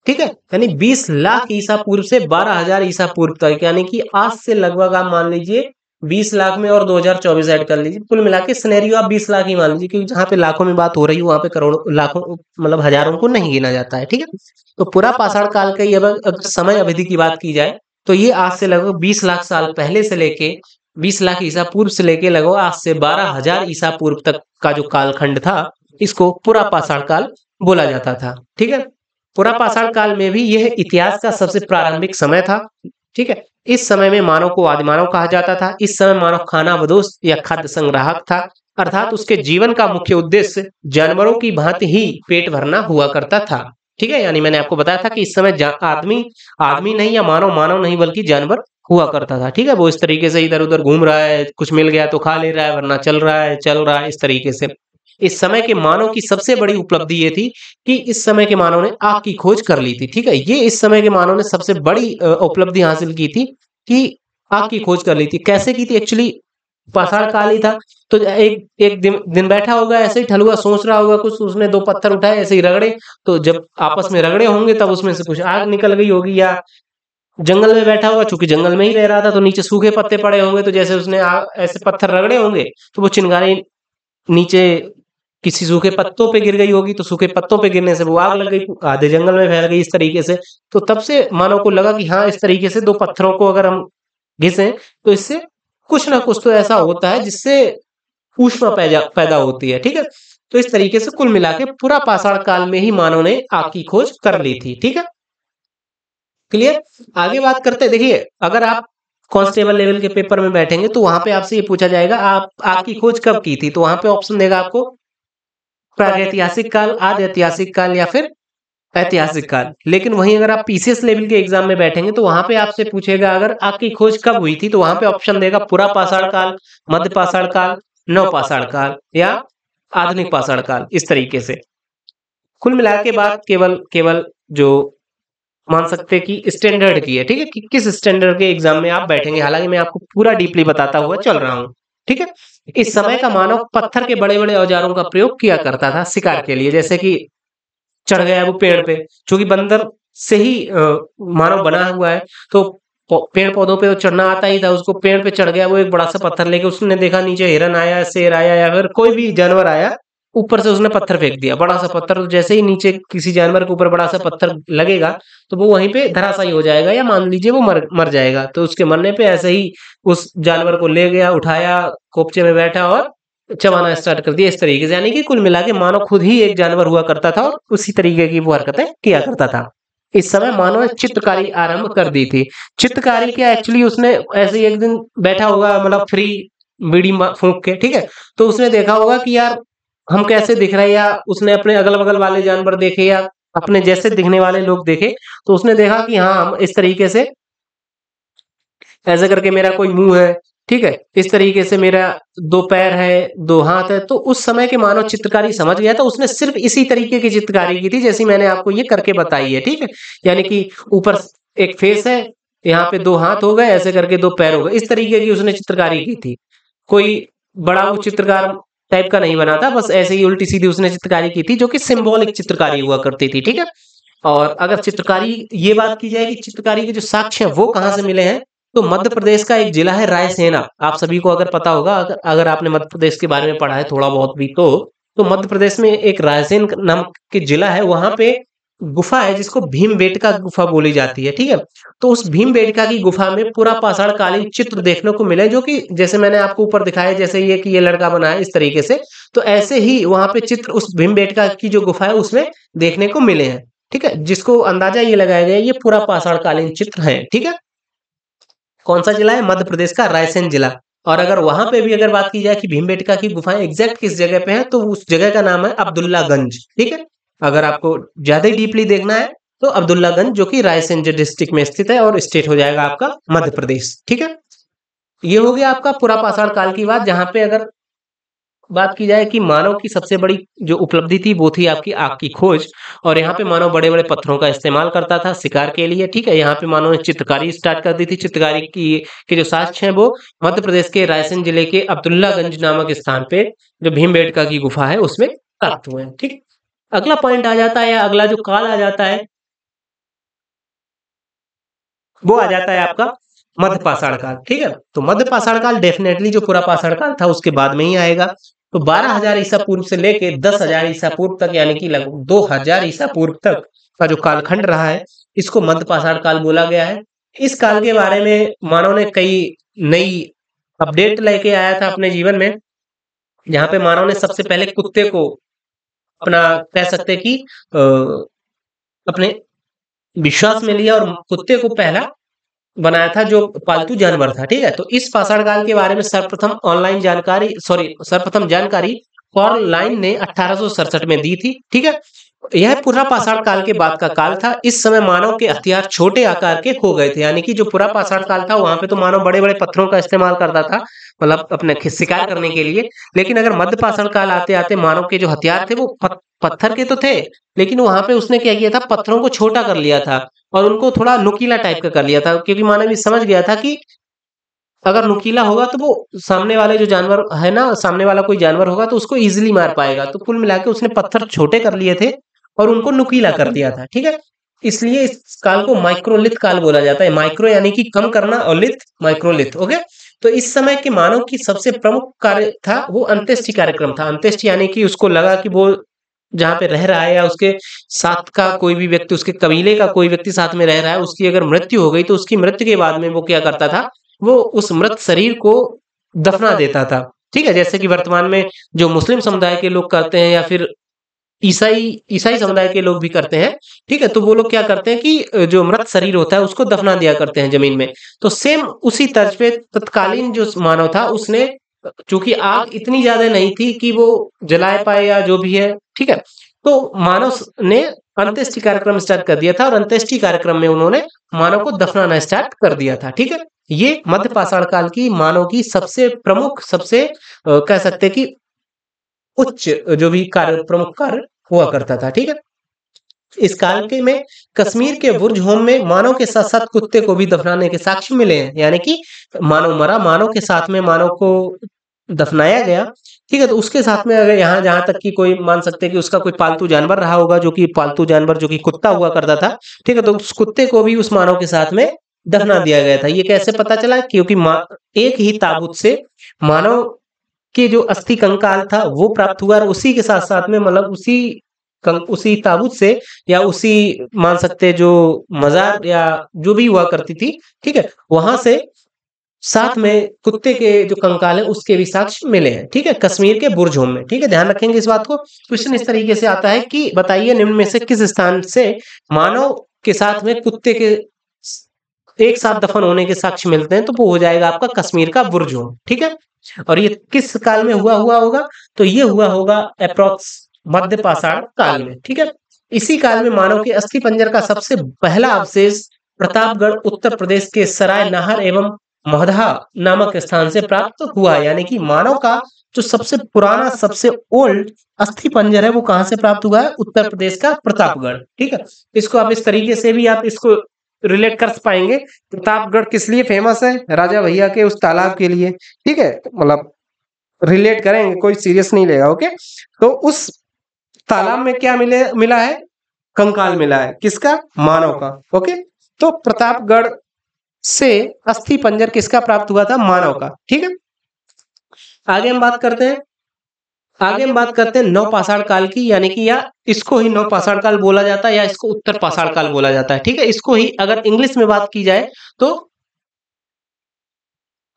ठीक है, यानी 20 लाख ईसा पूर्व से 12,000 ईसा पूर्व तक, यानी कि आज से लगभग आप मान लीजिए 20 लाख में और 2024 ऐड कर लीजिए, कुल मिला के सिनेरियो आप 20 लाख ही मान लीजिए, क्योंकि जहां पे लाखों में बात हो रही है वहां पे करोड़ों, लाखों, मतलब हजारों को नहीं गिना जाता है। ठीक है, तो पूरा पाषाण काल का ये अगर समय अवधि की बात की जाए, तो ये आज से लगभग 20 लाख साल पहले से लेके 20 लाख ईसा पूर्व से लेके लगभग आज से 12,000 ईसा पूर्व तक का जो कालखंड था, इसको पुरा पाषाण काल बोला जाता था। ठीक है, पुरा पाषाण काल में भी यह इतिहास का सबसे प्रारंभिक समय था। ठीक है, इस समय में मानव को आदिमानव कहा जाता था। इस समय मानव खानाबदोश या खाद्य संग्राहक था, अर्थात उसके जीवन का मुख्य उद्देश्य जानवरों की भांति ही पेट भरना हुआ करता था। ठीक है, यानी मैंने आपको बताया था कि इस समय आदमी नहीं या मानव नहीं बल्कि जानवर हुआ करता था। ठीक है, वो इस तरीके से इधर उधर घूम रहा है, कुछ मिल गया तो खा ले रहा है, वरना चल रहा है इस तरीके से। इस समय के मानव की सबसे बड़ी उपलब्धि ये थी कि इस समय के मानव ने आग की खोज कर ली थी। ठीक है, ये इस समय के मानव ने सबसे बड़ी उपलब्धि हासिल की थी कि आग की खोज कर ली थी। कैसे की थी? एक्चुअली पाषाण काल ही था, तो एक दिन बैठा होगा ऐसे ही ठलुआ, सोच रहा होगा कुछ, उसने 2 पत्थर उठाए, ऐसे ही रगड़े, तो जब आपस में रगड़े होंगे तब उसमें से कुछ आग निकल गई होगी। या जंगल में बैठा होगा, चूंकि जंगल में ही रह रहा था, तो नीचे सूखे पत्ते पड़े होंगे, तो जैसे उसने ऐसे पत्थर रगड़े होंगे, तो वो चिंगारी नीचे किसी सूखे पत्तों पे गिर गई होगी, तो सूखे पत्तों पे गिरने से वो आग लग गई, आधे जंगल में फैल गई इस तरीके से। तो तब से मानव को लगा कि हाँ, इस तरीके से 2 पत्थरों को अगर हम घिसें तो इससे कुछ ना कुछ तो ऐसा होता है जिससे ऊष्मा पैदा होती है। ठीक है, तो इस तरीके से कुल मिला के पूरा पाषाण काल में ही मानव ने आग की खोज कर ली थी। ठीक है, क्लियर। आगे बात करते हैं, देखिए अगर आप कांस्टेबल लेवल के पेपर में बैठेंगे तो वहां पे आपसे ये पूछा जाएगा आप आग की खोज कब की थी, तो वहां पे ऑप्शन देगा आपको प्रागैतिहासिक काल, आद्य ऐतिहासिक काल या फिर ऐतिहासिक काल। लेकिन वहीं अगर आप पीसीएस लेवल के एग्जाम में बैठेंगे तो वहां पे आपसे पूछेगा अगर आग की खोज कब हुई थी, तो वहां पे ऑप्शन देगा पुरा पाषाण काल, मध्य पाषाण काल, नव पाषाण काल या आधुनिक पाषाण काल, इस तरीके से। कुल मिला के बात केवल जो मान सकते हैं कि स्टैंडर्ड की है। ठीक है, कि किस स्टैंडर्ड के एग्जाम में आप बैठेंगे, हालांकि मैं आपको पूरा डीपली बताता हुआ चल रहा हूँ। ठीक है। इस समय का मानव पत्थर के बड़े बड़े औजारों का प्रयोग किया करता था शिकार के लिए, जैसे कि चढ़ गया वो पेड़ पे, चूंकि बंदर से ही मानव बना हुआ है, तो पेड़ पौधों पे तो चढ़ना आता ही था उसको। पेड़ पे चढ़ गया वो, एक बड़ा सा पत्थर लेके, उसने देखा नीचे हिरन आया, शेर आया या फिर कोई भी जानवर आया, ऊपर से उसने पत्थर फेंक दिया, बड़ा सा पत्थर। तो जैसे ही नीचे किसी जानवर के ऊपर बड़ा सा पत्थर लगेगा तो वो वहीं पे धराशायी हो जाएगा, या मान लीजिए वो मर जाएगा। तो उसके मरने पे ऐसे ही उस जानवर को ले गया, उठाया, कोपचे में बैठा और चबाना स्टार्ट कर दिया, इस तरीके से। यानी कि कुल मिला के मानव खुद ही एक जानवर हुआ करता था और उसी तरीके की वो हरकतें किया करता था। इस समय मानव ने चित्रकारी आरंभ कर दी थी। चित्रकारी क्या, एक्चुअली उसने ऐसे ही एक दिन बैठा होगा, मतलब फ्री बीड़ी फूंक के, ठीक है, तो उसने देखा होगा कि यार हम कैसे दिख रहे हैं, या उसने अपने अगल बगल वाले जानवर देखे या अपने जैसे दिखने वाले लोग देखे, तो उसने देखा कि हाँ हम इस तरीके से, ऐसे करके मेरा कोई मुंह है, ठीक है, इस तरीके से मेरा 2 पैर है, 2 हाथ है। तो उस समय के मानव चित्रकारी समझ गया था, उसने सिर्फ इसी तरीके की चित्रकारी की थी जैसी मैंने आपको ये करके बताई है, ठीक है। यानी कि ऊपर एक फेस है, यहाँ पे 2 हाथ हो गए, ऐसे करके 2 पैर हो गए, इस तरीके की उसने चित्रकारी की थी। कोई बड़ा वो चित्रकार टाइप का नहीं बना था, बस ऐसे ही उल्टी सीधी उसने चित्रकारी की थी, जो कि सिंबॉलिक चित्रकारी हुआ करती थी, ठीक है। और अगर चित्रकारी ये बात की जाए कि चित्रकारी के जो साक्ष्य हैं वो कहाँ से मिले हैं, तो मध्य प्रदेश का एक जिला है रायसेना। आप सभी को अगर पता होगा, अगर आपने मध्य प्रदेश के बारे में पढ़ा है थोड़ा बहुत भी, तो मध्य प्रदेश में एक रायसेन नाम के जिला है, वहां पे गुफा है जिसको भीमबेटका गुफा बोली जाती है, ठीक है। तो उस भीमबेटका की गुफा में पूरा पाषाण कालीन चित्र देखने को मिले, जो कि जैसे मैंने आपको ऊपर दिखाया, जैसे ये कि ये लड़का बना है इस तरीके से, तो ऐसे ही वहां पे चित्र उस भीमबेटका की जो गुफा है उसमें देखने को मिले हैं, ठीक है। जिसको अंदाजा ये लगाया गया ये पूरा पाषाण कालीन चित्र है, ठीक है। कौन सा जिला है? मध्य प्रदेश का रायसेन जिला। और अगर वहां पे भी अगर बात की जाए कि भीमबेटका की गुफाएं एग्जैक्ट किस जगह पे है, तो उस जगह का नाम है अब्दुल्लागंज, ठीक है। अगर आपको ज्यादा डीपली देखना है तो अब्दुल्लागंज, जो कि रायसेन डिस्ट्रिक्ट में स्थित है, और स्टेट हो जाएगा आपका मध्य प्रदेश, ठीक है। ये हो गया आपका पूरा पाषाण काल की बात, जहां पे अगर बात की जाए कि मानव की सबसे बड़ी जो उपलब्धि थी वो थी आपकी आग की खोज। और यहाँ पे मानव बड़े बड़े पत्थरों का इस्तेमाल करता था शिकार के लिए, ठीक है। यहाँ पे मानव ने चित्रकारी स्टार्ट कर दी थी। चित्रकारी की के जो साक्ष्य हैं वो मध्य प्रदेश के रायसेन जिले के अब्दुल्लागंज नामक स्थान पे जो भीमबेटका की गुफा है उसमें प्राप्त हुए हैं, ठीक। अगला पॉइंट आ जाता है, या अगला जो काल आ जाता है वो आ जाता है आपका मध्य पाषाण काल, ठीक है। तो मध्य पाषाण काल डेफिनेटली जो पूरा पाषाण काल था उसके बाद में ही आएगा। तो 12,000 ईसा पूर्व से लेके 10,000 ईसा पूर्व तक, यानी कि लगभग 2,000 ईसा पूर्व तक का जो कालखंड रहा है, इसको मध्य पाषाण काल बोला गया है। इस काल के बारे में मानव ने कई नई अपडेट लेके आया था अपने जीवन में, जहाँ पे मानव ने सबसे पहले कुत्ते को अपना, कह सकते कि अपने विश्वास में लिया और कुत्ते को पहला बनाया था जो पालतू जानवर था, ठीक है। तो इस पाषाण काल के बारे में सर्वप्रथम जानकारी कॉर्लाइन ने 1867 में दी थी, ठीक है। यह पूरा पाषाण काल के बाद का काल था। इस समय मानव के हथियार छोटे आकार के हो गए थे, यानी कि जो पूरा पाषाण काल था वहां पे तो मानव बड़े बड़े पत्थरों का इस्तेमाल करता था, मतलब अपने शिकार करने के लिए। लेकिन अगर मध्य पाषाण काल आते आते मानव के जो हथियार थे वो पत्थर के तो थे, लेकिन वहां पे उसने क्या किया था, पत्थरों को छोटा कर लिया था और उनको थोड़ा नुकीला टाइप का कर लिया था, क्योंकि मानव ये समझ गया था कि अगर नुकीला होगा तो वो सामने वाले जो जानवर है ना, सामने वाला कोई जानवर होगा तो उसको इजीली मार पाएगा। तो कुल मिला के उसने पत्थर छोटे कर लिए थे और उनको नुकीला कर दिया था, ठीक है। इसलिए इस काल को माइक्रोलिथ काल बोला जाता है। माइक्रो यानी कि कम करना और लिथ माइक्रोलिथ, ओके। तो इस समय के मानव की सबसे प्रमुख कार्य था वो अंत्येष्टि कार्यक्रम था। अंत्येष्टि यानी कि उसको लगा कि वो जहाँ पे रह रहा है या उसके साथ का कोई भी व्यक्ति, उसके कबीले का कोई व्यक्ति साथ में रह रहा है, उसकी अगर मृत्यु हो गई तो उसकी मृत्यु के बाद में वो क्या करता था, वो उस मृत शरीर को दफना देता था, ठीक है। जैसे कि वर्तमान में जो मुस्लिम समुदाय के लोग करते हैं या फिर ईसाई समुदाय के लोग भी करते हैं, ठीक है। तो वो लोग क्या करते हैं कि जो मृत शरीर होता है उसको दफना दिया करते हैं जमीन में। तो सेम उसी तर्ज पे तत्कालीन जो मानव था उसने, चूंकि आग इतनी ज्यादा नहीं थी कि वो जलाए पाए या जो भी है, ठीक है, तो मानव ने अंत्येष्टि कार्यक्रम स्टार्ट कर दिया था और अंत्येष्टि कार्यक्रम में उन्होंने मानव को दफनाना स्टार्ट कर दिया था, ठीक है। ये मध्य पाषाण काल की मानव की सबसे प्रमुख, सबसे कह सकते कि उच्च जो भी कार्य, प्रमुख कार्य हुआ करता था, ठीक है। इस काल के में कश्मीर के बुर्ज होम में मानव के साथ साथ कुत्ते को भी दफनाने के साक्ष्य मिले हैं, यानी कि मानव मरा, मानव के साथ में मानव को दफनाया गया, ठीक है। तो उसके साथ में अगर यहाँ जहां तक कि कोई मान सकते हैं कि उसका कोई पालतू जानवर रहा होगा, जो कि पालतू जानवर जो कि कुत्ता हुआ करता था, ठीक है। तो उस कुत्ते को भी उस मानव के साथ में दफना दिया गया था। ये कैसे पता चला? क्योंकि एक ही ताबूत से मानव के जो अस्थि कंकाल था वो प्राप्त हुआ, और उसी के साथ साथ में मतलब उसी ताबूत से या उसी मान सकते हैं जो मजार या जो भी हुआ करती थी, ठीक है, वहां से साथ में कुत्ते के जो कंकाल है उसके भी साक्ष्य मिले हैं, ठीक है, कश्मीर के बुरजोम में, ठीक है। ध्यान रखेंगे इस बात को। क्वेश्चन इस तरीके से आता है कि बताइए निम्न में से किस स्थान से मानव के साथ में कुत्ते के एक साथ दफन होने के साक्ष्य मिलते हैं, तो वो हो जाएगा आपका कश्मीर का बुरजोम, ठीक है। और ये किस काल में हुआ होगा? तो ये हुआ होगा अप्रोक्स मध्य पाषाण काल में, ठीक है। इसी काल में मानव के अस्थि पंजर का सबसे पहला अवशेष प्रतापगढ़ उत्तर प्रदेश के सराय नाहर एवं मगधा नामक स्थान से प्राप्त हुआ। यानी कि मानव का जो सबसे पुराना सबसे ओल्ड अस्थि पंजर है वो कहां से प्राप्त हुआ है? उत्तर प्रदेश का प्रतापगढ़, ठीक है। इसको आप इस तरीके से भी आप इसको रिलेट कर पाएंगे। प्रतापगढ़ किस लिए फेमस है? राजा भैया के उस तालाब के लिए, ठीक है। मतलब रिलेट करेंगे, कोई सीरियस नहीं लेगा, ओके। तो उस तालाब में क्या मिला है? कंकाल मिला है, किसका? मानव का, ओके। तो प्रतापगढ़ से अस्थि पंजर किसका प्राप्त हुआ था? मानव का, ठीक है। आगे हम बात करते हैं नव पाषाण काल की, यानी कि या इसको ही नव पाषाण काल बोला जाता है या इसको उत्तर पाषाण काल बोला जाता है, ठीक है। इसको ही अगर इंग्लिश में बात की जाए तो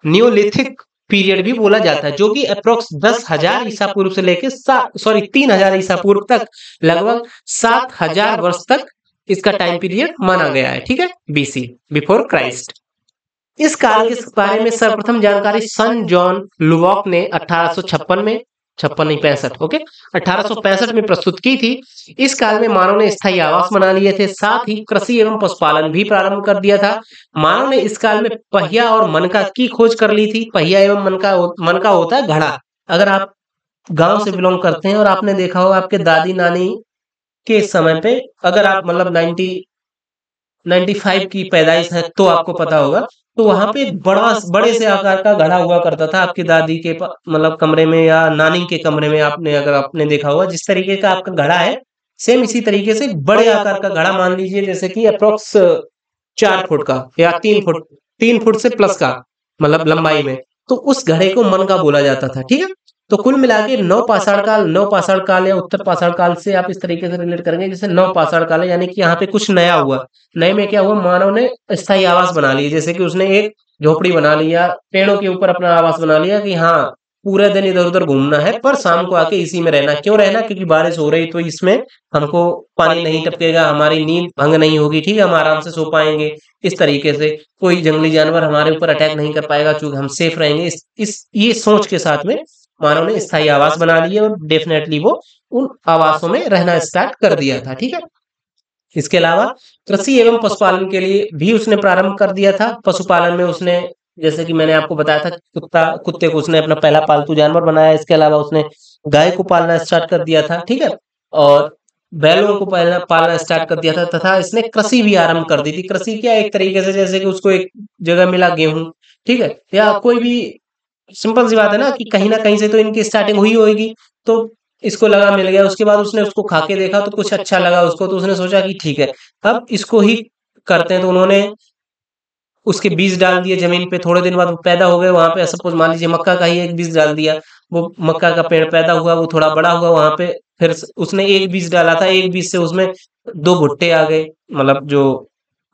न्योलिथिक पीरियड भी बोला जाता है, जो कि अप्रोक्स 10,000 ईसा पूर्व से लेके 3,000 ईसा पूर्व तक लगभग 7,000 वर्ष तक इसका टाइम पीरियड माना गया है, ठीक है, बीसी, बिफोर क्राइस्ट। इस काल के बारे में सर्वप्रथम जानकारी सन जॉन लुवॉक ने 1856 में 65 ओके 1865 में प्रस्तुत की थी। इस काल में मानव ने स्थायी आवास बना लिए थे, साथ ही कृषि एवं पशुपालन भी प्रारंभ कर दिया था। मानव ने इस काल में पहिया और मनका की खोज कर ली थी। पहिया एवं मनका होता है घड़ा। अगर आप गांव से बिलोंग करते हैं और आपने देखा हो आपके दादी नानी के समय पे, अगर आप मतलब 95 की पैदाइश है तो आपको पता होगा, तो वहां पे एक बड़े से आकार का घड़ा हुआ करता था आपकी दादी के मतलब कमरे में या नानी के कमरे में। अगर आपने देखा होगा जिस तरीके का आपका घड़ा है, सेम इसी तरीके से बड़े आकार का घड़ा मान लीजिए, जैसे कि अप्रोक्स 4 फुट का या 3 फुट से प्लस का मतलब लंबाई में, तो उस घड़े को मन का बोला जाता था, ठीक है। तो कुल मिला के नव पाषाण काल या उत्तर पाषाण काल से आप इस तरीके से रिलेट करेंगे जैसे नव पाषाण काल है, यानी कि यहाँ पे कुछ नया हुआ। नए में क्या हुआ? मानव ने स्थायी आवास बना लिए, जैसे कि उसने एक झोपड़ी बना लिया, पेड़ों के ऊपर अपना आवास बना लिया कि हाँ पूरे दिन इधर उधर घूमना है, पर शाम को आके इसी में रहना। क्यों रहना? क्योंकि बारिश हो रही तो इसमें हमको पानी नहीं टपकेगा, हमारी नींद भंग नहीं होगी, ठीक है, हम आराम से सो पाएंगे। इस तरीके से कोई जंगली जानवर हमारे ऊपर अटैक नहीं कर पाएगा क्योंकि हम सेफ रहेंगे। ये सोच के साथ में मानव ने स्थायी आवास बना लिए और डेफिनेटली वो उन आवासों में रहना स्टार्ट कर दिया था, ठीक है। इसके अलावा कृषि एवं पशुपालन के लिए भी उसने प्रारंभ कर दिया था। पशुपालन में उसने, जैसे कि मैंने आपको बताया था, कुत्ते को उसने अपना पहला पालतू जानवर बनाया। इसके अलावा उसने गाय को पालना स्टार्ट कर दिया था, ठीक है, और बैलों को पालना स्टार्ट कर दिया था, तथा इसने कृषि भी आरंभ कर दी थी। कृषि क्या? एक तरीके से जैसे कि उसको एक जगह मिला गेहूं, ठीक है, या कोई भी सिंपल सी बात है ना कि कहीं ना कहीं से तो इनकी स्टार्टिंग हुई होगी, तो इसको लगा मिल गया। उसके बाद उसने उसको खा के देखा तो कुछ अच्छा लगा उसको, तो उसने सोचा कि ठीक है अब इसको ही करते हैं। तो उन्होंने उसके बीज डाल दिए जमीन पे। थोड़े दिन बाद वो पैदा हो गए। वहां पे सपोज मान लीजिए मक्का का ही एक बीज डाल दिया, वो मक्का का पेड़ पैदा हुआ, वो थोड़ा बड़ा हुआ। वहां पे फिर उसने एक बीज डाला था, एक बीज से उसमें 2 भुट्टे आ गए, मतलब जो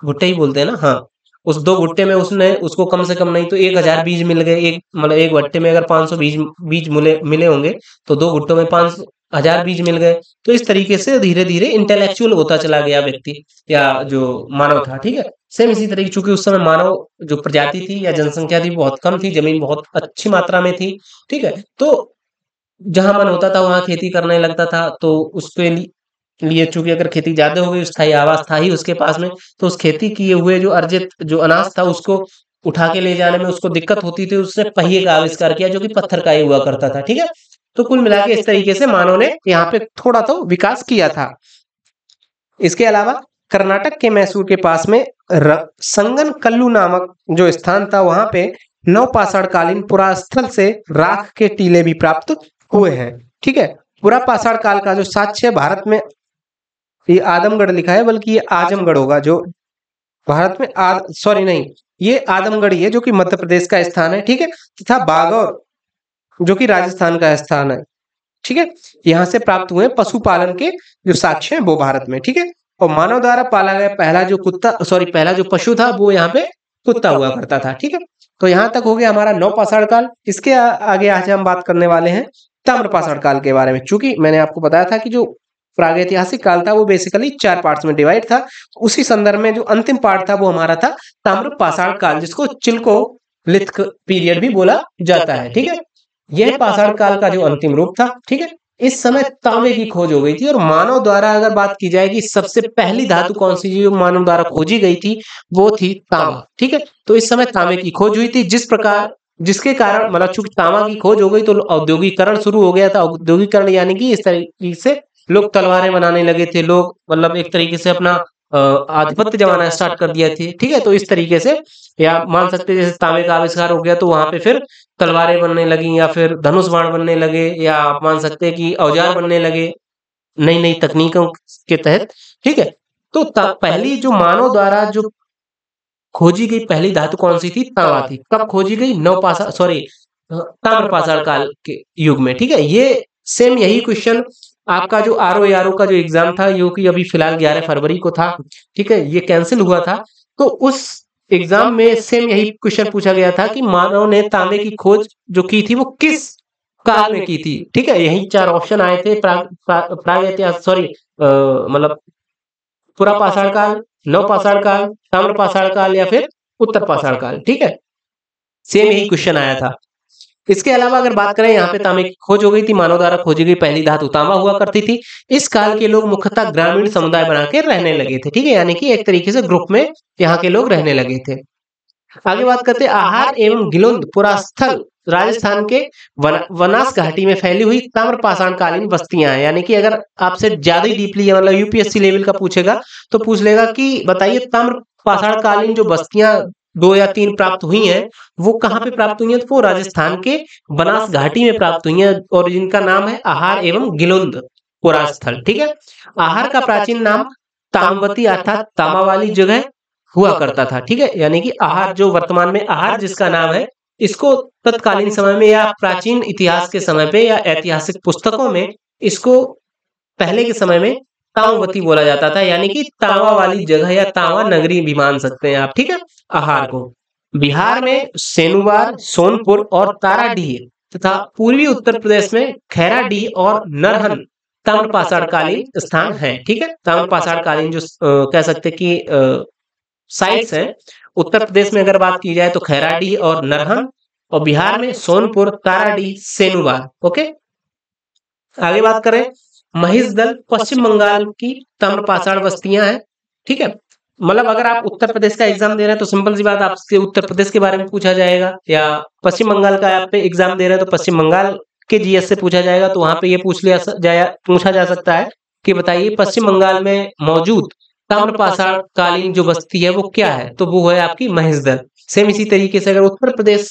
भुट्टे ही बोलते हैं ना, हाँ। उस 2 भुट्टे में उसने उसको कम से कम नहीं तो 1,000 बीज मिल गए। एक मतलब एक भट्टे में अगर 500 बीज मिले होंगे तो 2 भुट्टों में 5,000 बीज मिल गए। तो इस तरीके से धीरे धीरे इंटेलेक्चुअल होता चला गया व्यक्ति या जो मानव था, ठीक है। सेम इसी तरीके, चूंकि उस समय मानव जो प्रजाति थी या जनसंख्या थी बहुत कम थी, जमीन बहुत अच्छी मात्रा में थी, ठीक है, तो जहां मन होता था वहां खेती करने लगता था। तो उसके लिए चूंकि अगर खेती ज्यादा हो गई, स्थायी आवास था ही उसके पास में, तो उस खेती किए हुए जो अर्जित जो अनाज था उसको उठा के ले जाने में उसको दिक्कत होती थी। उसने पहिए का आविष्कार किया जो कि पत्थर का ही हुआ करता था, ठीक है। तो कुल मिला के इस तरीके से मानव ने यहाँ पे थोड़ा तो विकास किया था। इसके अलावा कर्नाटक के मैसूर के पास में संगन कल्लू नामक जो स्थान था, वहां पे नवपाषाण कालीन पुरास्थल से राख के टीले भी प्राप्त हुए हैं। ठीक है, पुरापाषाण काल का जो साक्ष्य भारत में, ये आदमगढ़ लिखा है बल्कि ये आजमगढ़ होगा, जो भारत में सॉरी नहीं, ये आदमगढ़ ही है जो कि मध्य प्रदेश का स्थान है। ठीक है, तथा बागौर जो कि राजस्थान का स्थान है। ठीक है, यहाँ से प्राप्त हुए पशुपालन के जो साक्ष्य हैं वो भारत में। ठीक है, और मानव द्वारा पाला गया पहला जो पशु था वो यहाँ पे कुत्ता हुआ करता था। ठीक है, तो यहाँ तक हो गया हमारा नवपाषाण काल। इसके आगे आज हम बात करने वाले हैं ताम्रपाषाण काल के बारे में। चूंकि मैंने आपको बताया था कि जो प्रागैतिहासिक काल था वो बेसिकली 4 पार्ट्स में डिवाइड था, उसी संदर्भ में जो अंतिम पार्ट था वो हमारा था ताम्रपाषाण काल, जिसको चिल्को लिथ पीरियड भी बोला जाता है। ठीक है, यह पाषाण काल का जो अंतिम रूप था। ठीक है, इस समय तांबे की खोज हो गई थी, और मानव द्वारा अगर बात की जाए कि सबसे पहली धातु कौन सी जो मानव द्वारा खोजी गई थी वो थी तांबा। ठीक है, तो इस समय तांबे की खोज हुई थी, जिसके कारण मतलब चूंकि तांबा की खोज हो गई तो औद्योगिकरण शुरू हो गया था। औद्योगिकरण यानी कि इस तरीके से लोग तलवारें बनाने लगे थे, लोग मतलब एक तरीके से अपना आधिपत्य जमाना स्टार्ट कर दिया थे। ठीक है, तो इस तरीके से या मान सकते हैं जैसे तांबे का आविष्कार हो गया तो वहां पे फिर तलवारें बनने लगी, या फिर धनुष बाण बनने लगे, या आप मान सकते हैं कि औजार बनने लगे नई नई तकनीकों के तहत। ठीक है, तो पहली जो मानव द्वारा जो खोजी गई पहली धातु कौन सी थी? तांबा थी। कब खोजी गई? ताम्रपाषाण काल के युग में। ठीक है, ये सेम यही क्वेश्चन आपका जो आरओ का जो एग्जाम था, जो कि अभी फिलहाल 11 फरवरी को था। ठीक है, ये कैंसिल हुआ था, तो उस एग्जाम में सेम यही क्वेश्चन पूछा गया था कि मानव ने तांबे की खोज जो की थी वो किस काल में की थी। ठीक है, यही 4 ऑप्शन आए थे, मतलब पुरापाषाण काल, नवपाषाण काल, ताम्रपाषाण काल या फिर उत्तरपाषाण काल। ठीक है, सेम यही क्वेश्चन आया था। इसके अलावा अगर बात करें, यहाँ पे तांबे की खोज हो गई थी, मानव द्वारा खोजी गई पहली धातु तांबा हुआ करती थी। इस काल के लोग मुख्यतः ग्रामीण समुदाय बना के रहने लगे थे। ठीक है, यानी कि एक तरीके से ग्रुप में यहाँ के लोग रहने लगे थे। आगे बात करते हैं आहार एवं गिलोंद पुरास्थल राजस्थान के वनास घाटी में फैली हुई ताम्रपाषाण कालीन बस्तियां हैं। यानी कि अगर आपसे ज्यादा ही डीपली मतलब यूपीएससी लेवल का पूछेगा तो पूछ लेगा कि बताइए ताम्रपाषाण कालीन जो बस्तियां 2 या 3 प्राप्त हुई हैं वो कहाँ पे प्राप्त हुई हैं? तो वो राजस्थान के बनास घाटी में प्राप्त हुई हैं, और जिनका नाम है आहार एवं गिलोंद पुरास्थल। ठीक है, आहार का प्राचीन नाम ताम्रवती अर्थात तांबा वाली जगह हुआ करता था। ठीक है, यानी कि आहार जो वर्तमान में आहार जिसका नाम है, इसको तत्कालीन समय में या प्राचीन इतिहास के समय पे या ऐतिहासिक पुस्तकों में इसको पहले के समय में तांबवती बोला जाता था, यानी कि तांबा वाली जगह या तांबा नगरी भी मान सकते हैं आप। ठीक है, आहार को बिहार में सेनुवार, सोनपुर और ताराडीह तथा पूर्वी उत्तर प्रदेश में खैराडीह और नरहन ताम्रपाषाण कालीन स्थान है। ठीक है, ताम्रपाषाण कालीन जो कह सकते कि साइट्स हैं, उत्तर प्रदेश में अगर बात की जाए तो खैराडीह और नरहन, और बिहार में सोनपुर, ताराडीह, सेनुवार। ओके, आगे बात करें महिषदल पश्चिम बंगाल की ताम्रपाषाण बस्तियां हैं। ठीक है, मतलब अगर आप उत्तर प्रदेश का एग्जाम दे रहे हैं तो सिंपल सी बात आपसे उत्तर प्रदेश के बारे में पूछा जाएगा, या पश्चिम बंगाल का आप पे एग्जाम दे रहे हैं तो पश्चिम बंगाल के जीएस से पूछा जाएगा, तो वहां पे ये पूछा जा सकता है कि बताइए पश्चिम बंगाल में मौजूद ताम्रपाषाण कालीन जो बस्ती है वो क्या है? तो वो है आपकी महिषदल। सेम इसी तरीके से अगर उत्तर प्रदेश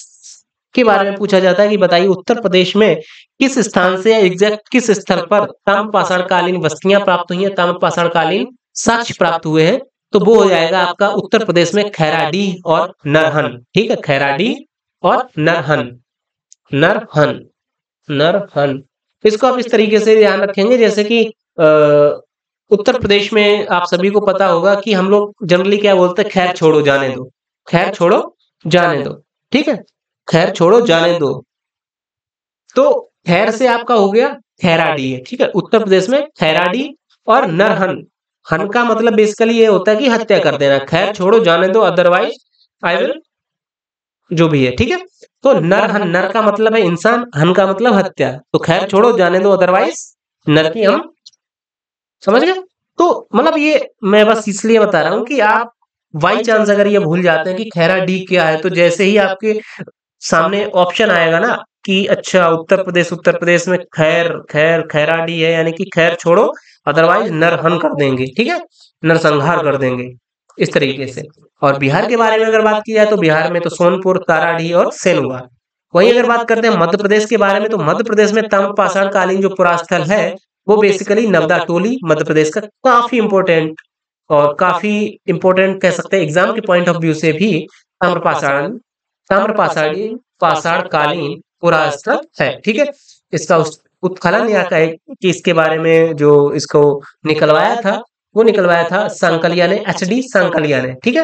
के बारे में पूछा जाता है कि बताइए उत्तर प्रदेश में किस स्थान से या एग्जैक्ट किस स्थल पर ताम्रपाषाण कालीन बस्तियां प्राप्त हुई हैं, ताम्रपाषाण कालीन साक्ष्य प्राप्त हुए हैं, तो वो हो जाएगा आपका उत्तर प्रदेश में खैराडीह और नरहन। ठीक है, खैराडीह और नरहन, नरहन, नरहन। इसको आप इस तरीके से ध्यान रखेंगे जैसे कि उत्तर प्रदेश में आप सभी को पता होगा कि हम लोग जनरली क्या बोलते हैं, खैर छोड़ो जाने दो, खैर छोड़ो जाने दो। ठीक है, खैर छोड़ो जाने दो, तो खैर से आपका हो गया खैराडीह। ठीक है, उत्तर प्रदेश में खैराडीह और नरहन, हन का मतलब बेसिकली ये होता है कि हत्या कर देना, खैर छोड़ो जाने दो अदरवाइज आई विल, जो भी है। ठीक है, तो नरहन, नर का मतलब है इंसान, हन का मतलब हत्या, तो खैर छोड़ो जाने दो अदरवाइज नर की हम, समझ गए? तो मतलब ये मैं बस इसलिए बता रहा हूं कि आप बाई चांस अगर ये भूल जाते हैं कि खैराडीह क्या है, तो जैसे ही आपके सामने ऑप्शन आएगा ना कि अच्छा उत्तर प्रदेश में खैराडीह है, यानी कि खैर छोड़ो अदरवाइज नरहन कर देंगे। ठीक है, नरसंहार कर देंगे। इस तरीके से। और बिहार के बारे में अगर बात की जाए तो बिहार में तो सोनपुर, ताराडीह और सेनुआ। वहीं अगर बात करते हैं मध्य प्रदेश के बारे में तो मध्य प्रदेश में ताम्रपाषाण कालीन जो पुरास्थल है वो बेसिकली नवदा टोली मध्य प्रदेश का काफी इंपॉर्टेंट और काफी इंपॉर्टेंट कह सकते हैं एग्जाम के पॉइंट ऑफ व्यू से भी ताम्रपाषाण ताम्रपाषाणी पाषाण कालीन पुरास्थल है। ठीक है, इसका उत्खनन या कहे कि इसके बारे में जो इसको निकलवाया था वो निकलवाया था सांकलिया ने, एचडी सांकलिया ने। ठीक है,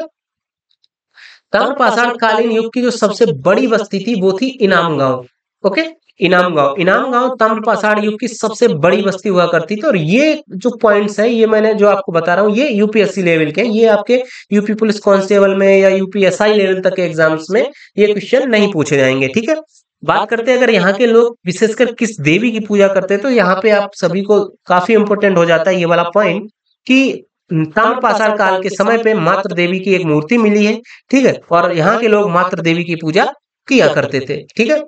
ताम्रपाषाण कालीन युग की जो सबसे बड़ी बस्ती थी वो थी इनाम गांव। ओके, इनाम गांव ताम्रपाषाण युग की सबसे बड़ी बस्ती हुआ करती थी। और ये जो पॉइंट्स है ये मैंने जो आपको बता रहा हूँ ये यूपीएससी लेवल के, ये आपके यूपी पुलिस कांस्टेबल में या यूपीएसआई लेवल तक के एग्जाम्स में ये क्वेश्चन नहीं पूछे जाएंगे। ठीक है, बात करते हैं अगर यहाँ के लोग विशेषकर किस देवी की पूजा करते हैं तो यहाँ पे आप सभी को काफी इंपोर्टेंट हो जाता है ये वाला पॉइंट कि ताम्रपाषाण काल के समय पे मातृ देवी की एक मूर्ति मिली है। ठीक है, और यहाँ के लोग मातृ देवी की पूजा किया करते थे। ठीक है,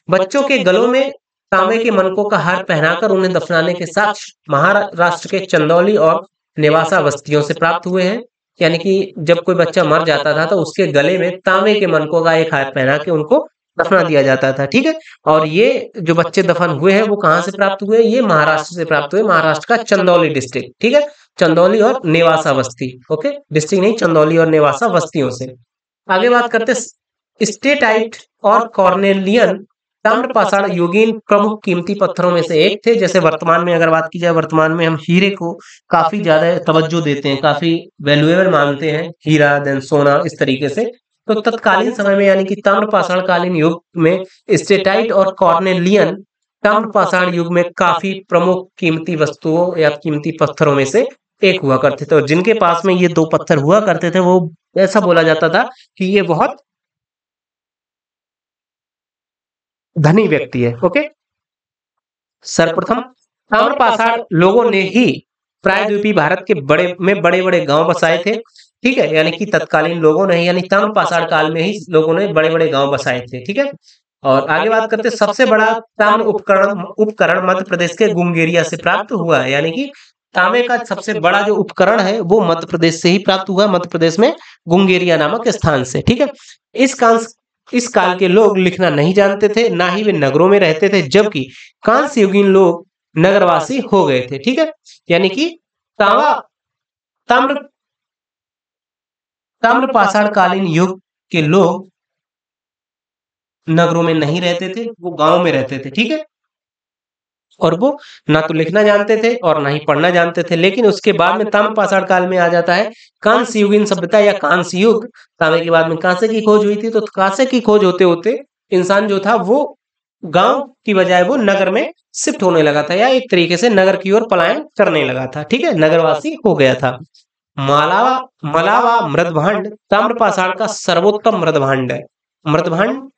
बच्चों के गलों में तांबे के मनकों का हार पहनाकर उन्हें दफनाने के साक्ष्य महाराष्ट्र के चंदौली और नेवासा बस्तियों से प्राप्त हुए हैं। यानी कि जब कोई बच्चा मर जाता था तो उसके गले में तांबे के मनकों का एक हार पहना के उनको दफना दिया जाता था। ठीक है, और ये जो बच्चे दफन हुए हैं वो कहाँ से प्राप्त हुए? ये महाराष्ट्र से प्राप्त हुए, महाराष्ट्र का चंदौली डिस्ट्रिक्ट। ठीक है, चंदौली और नेवासा बस्ती। ओके, डिस्ट्रिक्ट नहीं, चंदौली और नेवासा बस्तियों से। आगे बात करते स्टेटाइट और कॉर्नेलियन ताम्रपाषाण युगीन प्रमुख कीमती पत्थरों में से एक थे। जैसे वर्तमान में अगर बात की जाए, वर्तमान में हम हीरे को काफी ज्यादा तवज्जो देते हैं, काफी वैल्यूएबल मानते हैं, हीरा देन सोना इस तरीके से। तो तत्कालीन समय में यानी कि ताम्रपाषाण कालीन युग में स्टेटाइट और कॉर्नेलियन ताम्रपाषाण युग में काफी प्रमुख कीमती वस्तुओं या कीमती पत्थरों में से एक हुआ करते थे। और जिनके पास में ये दो पत्थर हुआ करते थे वो ऐसा बोला जाता था कि ये बहुत धनी व्यक्ति है। ओके, सर्वप्रथम ताम्रपाषाण लोगों ने ही प्रायद्वीपीय भारत के बड़े बड़े गांव बसाए थे। ठीक है, यानी कि तत्कालीन लोगों ने यानी ताम्रपाषाण काल में ही लोगों ने बड़े बड़े गांव बसाए थे। ठीक है, और आगे बात करते सबसे बड़ा ताम्र उपकरण मध्य प्रदेश के गुंगेरिया से प्राप्त हुआ है। यानी कि तांबे का सबसे बड़ा जो उपकरण है वो मध्य प्रदेश से ही प्राप्त हुआ है, मध्य प्रदेश में गुंगेरिया नामक स्थान से। ठीक है, इस काल के लोग लिखना नहीं जानते थे, ना ही वे नगरों में रहते थे, जबकि कांस्य युगीन लोग नगरवासी हो गए थे। ठीक है, यानी कि ताम्रपाषाण कालीन युग के लोग नगरों में नहीं रहते थे, वो गांव में रहते थे। ठीक है, और वो ना तो लिखना जानते थे और ना ही पढ़ना जानते थे। लेकिन उसके बाद में ताम्रपाषाण काल में आ जाता है कांस्य युगीन सभ्यता या कांस्य युग। तांबे के बाद में कांसे की खोज हुई थी, तो कांसे की खोज होते होते इंसान जो था वो गांव की बजाय वो नगर में शिफ्ट होने लगा था, या एक तरीके से नगर की ओर पलायन करने लगा था। ठीक है, नगरवासी हो गया था। मलावा मृदभांड ताम्रपाषाण का सर्वोत्तम मृदभांड है। मृदभांड,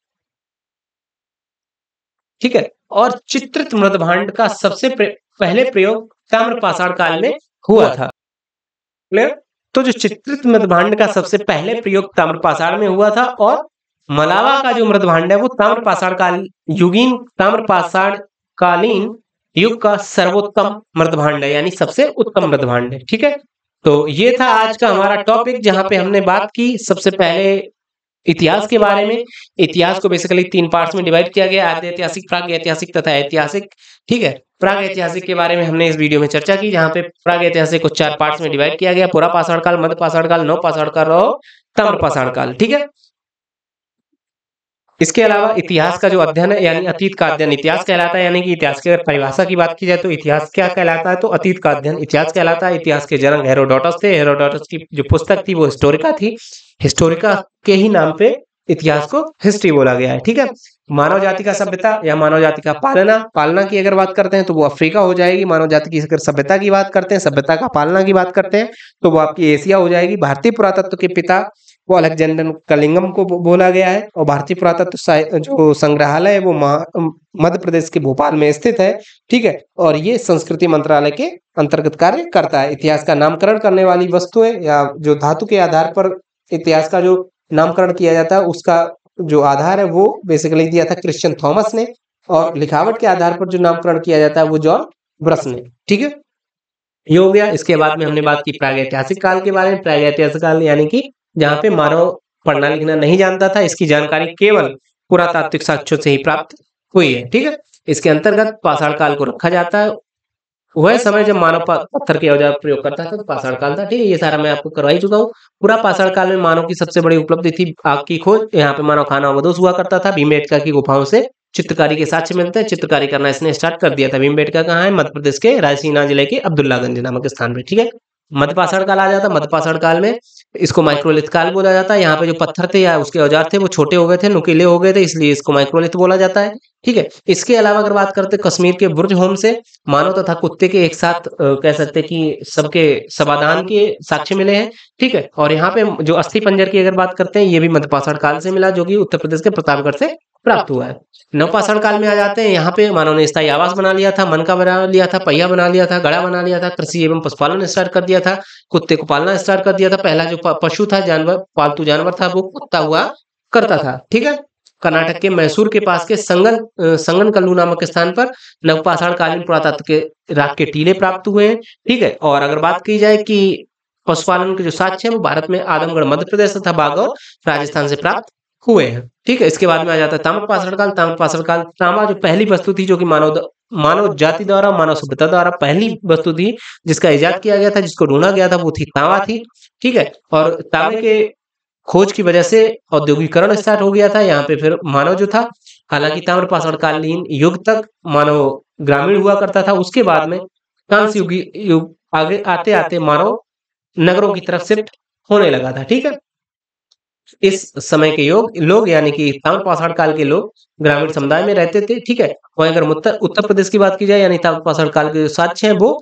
ठीक है, और चित्रित मृदभांड का सबसे पहले प्रयोग ताम्रपाषाण काल में हुआ था। क्लियर? तो जो चित्रित मृदभांड का सबसे पहले प्रयोग ताम्रपाषाण में हुआ था, और मलावा का जो मृदभांड है वो ताम्रपाषाण कालीन युग का सर्वोत्तम मृदभांड है, यानी सबसे उत्तम मृदभांड है। ठीक है, तो ये था आज का हमारा टॉपिक जहां पे हमने बात की सबसे पहले इतिहास के बारे में। इतिहास को बेसिकली 3 पार्ट्स में डिवाइड किया गया, आद्य ऐतिहासिक, प्राग ऐतिहासिक तथा ऐतिहासिक। ठीक है, प्राग ऐतिहासिक के बारे में हमने इस वीडियो में चर्चा की, जहां पे प्राग ऐतिहासिक को 4 पार्ट्स में डिवाइड किया गया, पुरा पाषाण काल, मध्य पाषाण काल, नव पाषाण काल और ताम्रपाषाण काल। ठीक है, इसके अलावा इतिहास का जो अध्ययन है यानी अतीत का अध्ययन इतिहास कहलाता है। यानी कि इतिहास की अगर परिभाषा की बात की जाए तो इतिहास क्या कहलाता है? तो अतीत का अध्ययन इतिहास कहलाता है। इतिहास के जनक हेरोडोटस थे। हेरोडोटस की जो पुस्तक थी वो हिस्टोरिका थी। हिस्टोरिका के ही नाम पे इतिहास को हिस्ट्री बोला गया है। ठीक है, मानव जाति का सभ्यता या मानव जाति का पालना की अगर बात करते हैं तो वो अफ्रीका हो जाएगी। मानव जाति की अगर सभ्यता की बात करते हैं, सभ्यता का पालना की बात करते हैं तो वो आपकी एशिया हो जाएगी। भारतीय पुरातत्व के पिता वो अलेक्जेंडर कलिंगम को बोला गया है, और भारतीय पुरातत्व जो संग्रहालय है वो मध्य प्रदेश के भोपाल में स्थित है। ठीक है, और ये संस्कृति मंत्रालय के अंतर्गत कार्य करता है। इतिहास का नामकरण करने वाली वस्तुएं या जो धातु के आधार पर इतिहास का जो नामकरण किया जाता है उसका जो आधार है वो बेसिकली दिया था क्रिश्चियन थॉमस ने, और लिखावट के आधार पर जो नामकरण किया जाता है वो जॉन ब्रस ने। ठीक है, ये हो गया। इसके बाद में हमने बात की प्रागैतिहासिक काल के बारे में। प्रागैतिहासिक काल यानी कि जहाँ पे मानव पढ़ना लिखना नहीं जानता था, इसकी जानकारी केवल पुरातात्विक साक्ष्यों से ही प्राप्त हुई है। ठीक है, इसके अंतर्गत पाषाण काल को रखा जाता है। वह समय जब मानव पत्थर के औजार प्रयोग करता था तो पाषाण काल था। ठीक है, ये सारा मैं आपको करवा ही चुका हूँ। पूरा पाषाण काल में मानव की सबसे बड़ी उपलब्धि थी आग की खोज। यहाँ पे मानव खाना बदोश हुआ करता था। भीमबेटका की गुफाओं से चित्रकारी के साक्ष्य मिलते हैं। चित्रकारी करना इसने स्टार्ट कर दिया था। भीमबेटका कहाँ है? मध्य प्रदेश के रायसीना जिले के अब्दुल्लागंज नामक स्थान पे। ठीक है, मध्यपाषाण काल आ जाता। मध्यपाषाण काल में इसको माइक्रोलिथ काल बोला जाता है। यहाँ पे जो पत्थर थे या उसके औजार थे वो छोटे हो गए थे, नुकीले हो गए थे, इसलिए इसको माइक्रोलिथ बोला जाता है। ठीक है, इसके अलावा अगर बात करते कश्मीर के बुर्ज होम से मानव तथा कुत्ते के एक साथ कह सकते हैं कि सबके समाधान के साक्ष्य मिले हैं। ठीक है, और यहाँ पे जो अस्थि पंजर की अगर बात करते हैं ये भी मध्यपाषाण काल से मिला, जो कि उत्तर प्रदेश के प्रतापगढ़ से प्राप्त हुआ है। नवपाषाण काल में आ जाते हैं। यहाँ पे मानव ने स्थायी आवास बना लिया था, मन का बना लिया था, पहिया बना लिया था, गड़ा बना लिया था, कृषि एवं पशुपालन स्टार्ट कर दिया था, कुत्ते को पालना स्टार्ट कर दिया था। पहला जो पशु था, जानवर, पालतू जानवर था, वो कुत्ता हुआ करता था। ठीक है, कर्नाटक के मैसूर के पास के संगनकल्लू नामक स्थान पर नवपाषाण कालीन पुरातत्व के राख के टीले प्राप्त हुए हैं। ठीक है, और अगर बात की जाए कि पशुपालन के जो साक्ष्य है वो भारत में आदमगढ़ मध्य प्रदेश तथा बागौर राजस्थान से प्राप्त हुए हैं। ठीक है, इसके बाद में आ जाता है ताम्रपाषाण काल। ताम्रपाषाण काल तांबा जो पहली वस्तु थी जो कि मानव जाति द्वारा, मानव सभ्यता द्वारा पहली वस्तु थी जिसका इजाद किया गया था, जिसको ढूंढा गया था, वो थी तांबा थी। ठीक है, और तांबे के खोज की वजह से औद्योगिकरण स्टार्ट हो गया था। यहाँ पे फिर मानव जो था, हालांकि ताम्रपाषाण कालीन युग तक मानव ग्रामीण हुआ करता था। उसके बाद में कांस्य युग आगे आते आते मानव नगरों की तरफ शिफ्ट होने लगा था। ठीक है, इस समय के लोग यानी कि ताम्रपाषाण काल के लोग ग्रामीण समुदाय में रहते थे। ठीक है, वहीं अगर उत्तर प्रदेश की बात की जाए यानी ताम्रपाषाण काल के जो साक्ष्य हैं वो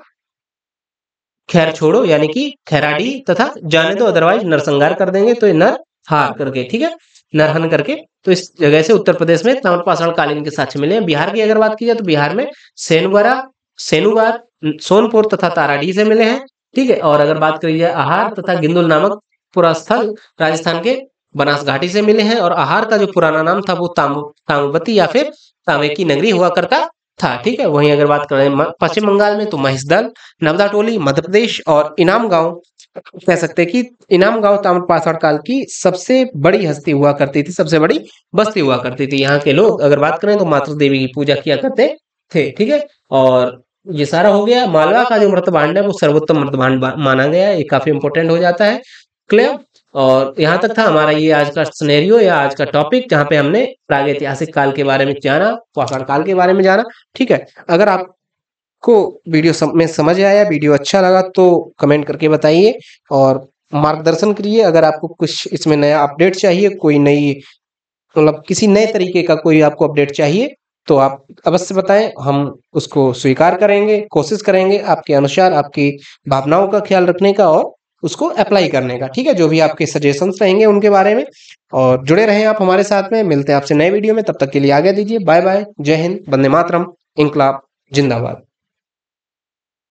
खैर छोड़ो यानी कि खैराडी तथा जाने दो अदरवाइज नरसंहार कर देंगे, तो ये नर हार करके, ठीक है, नरहन करके। तो इस जगह से उत्तर प्रदेश में ताम्रपाषाण कालीन के साक्ष्य मिले हैं। बिहार की अगर बात की जाए तो बिहार में सेनुवार, सोनपुर तथा ताराडी से मिले हैं। ठीक है, और अगर बात करी जाए आहार तथा गिंदुल नामक पुरास्थल राजस्थान के बनास घाटी से मिले हैं। और आहार का जो पुराना नाम था वो ताम्रवती या फिर तांबे की नगरी हुआ करता था। ठीक है, वहीं अगर बात करें पश्चिम बंगाल में तो महिषदल, नवदा टोली मध्य प्रदेश और इनाम गांव, कह सकते हैं कि इनाम गांव ताम्रपाषाण काल की सबसे बड़ी हस्ती हुआ करती थी, सबसे बड़ी बस्ती हुआ करती थी। यहाँ के लोग अगर बात करें तो मातृ देवी की पूजा किया करते थे। ठीक है, और ये सारा हो गया। मालवा का जो मृतभांड है वो सर्वोत्तम मृतभांड माना गया है, ये काफी इंपॉर्टेंट हो जाता है। क्लियर, और यहाँ तक था हमारा ये आज का सिनेरियो या आज का टॉपिक, जहाँ पे हमने प्रागैतिहासिक काल के बारे में जाना, पाषाण काल के बारे में जाना। ठीक है, अगर आपको वीडियो में समझ आया, वीडियो अच्छा लगा तो कमेंट करके बताइए और मार्गदर्शन करिए। अगर आपको कुछ इसमें नया अपडेट चाहिए, कोई नई मतलब किसी नए तरीके का कोई आपको अपडेट चाहिए तो आप अवश्य बताएं, हम उसको स्वीकार करेंगे, कोशिश करेंगे आपके अनुसार आपकी भावनाओं का ख्याल रखने का और उसको अप्लाई करने का। ठीक है, जो भी आपके सजेशंस रहेंगे उनके बारे में। और जुड़े रहें आप हमारे साथ में। मिलते हैं आपसे नए वीडियो में, तब तक के लिए आज्ञा दीजिए। बाय बाय, जय हिंद, वंदे मातरम, इंकलाब जिंदाबाद।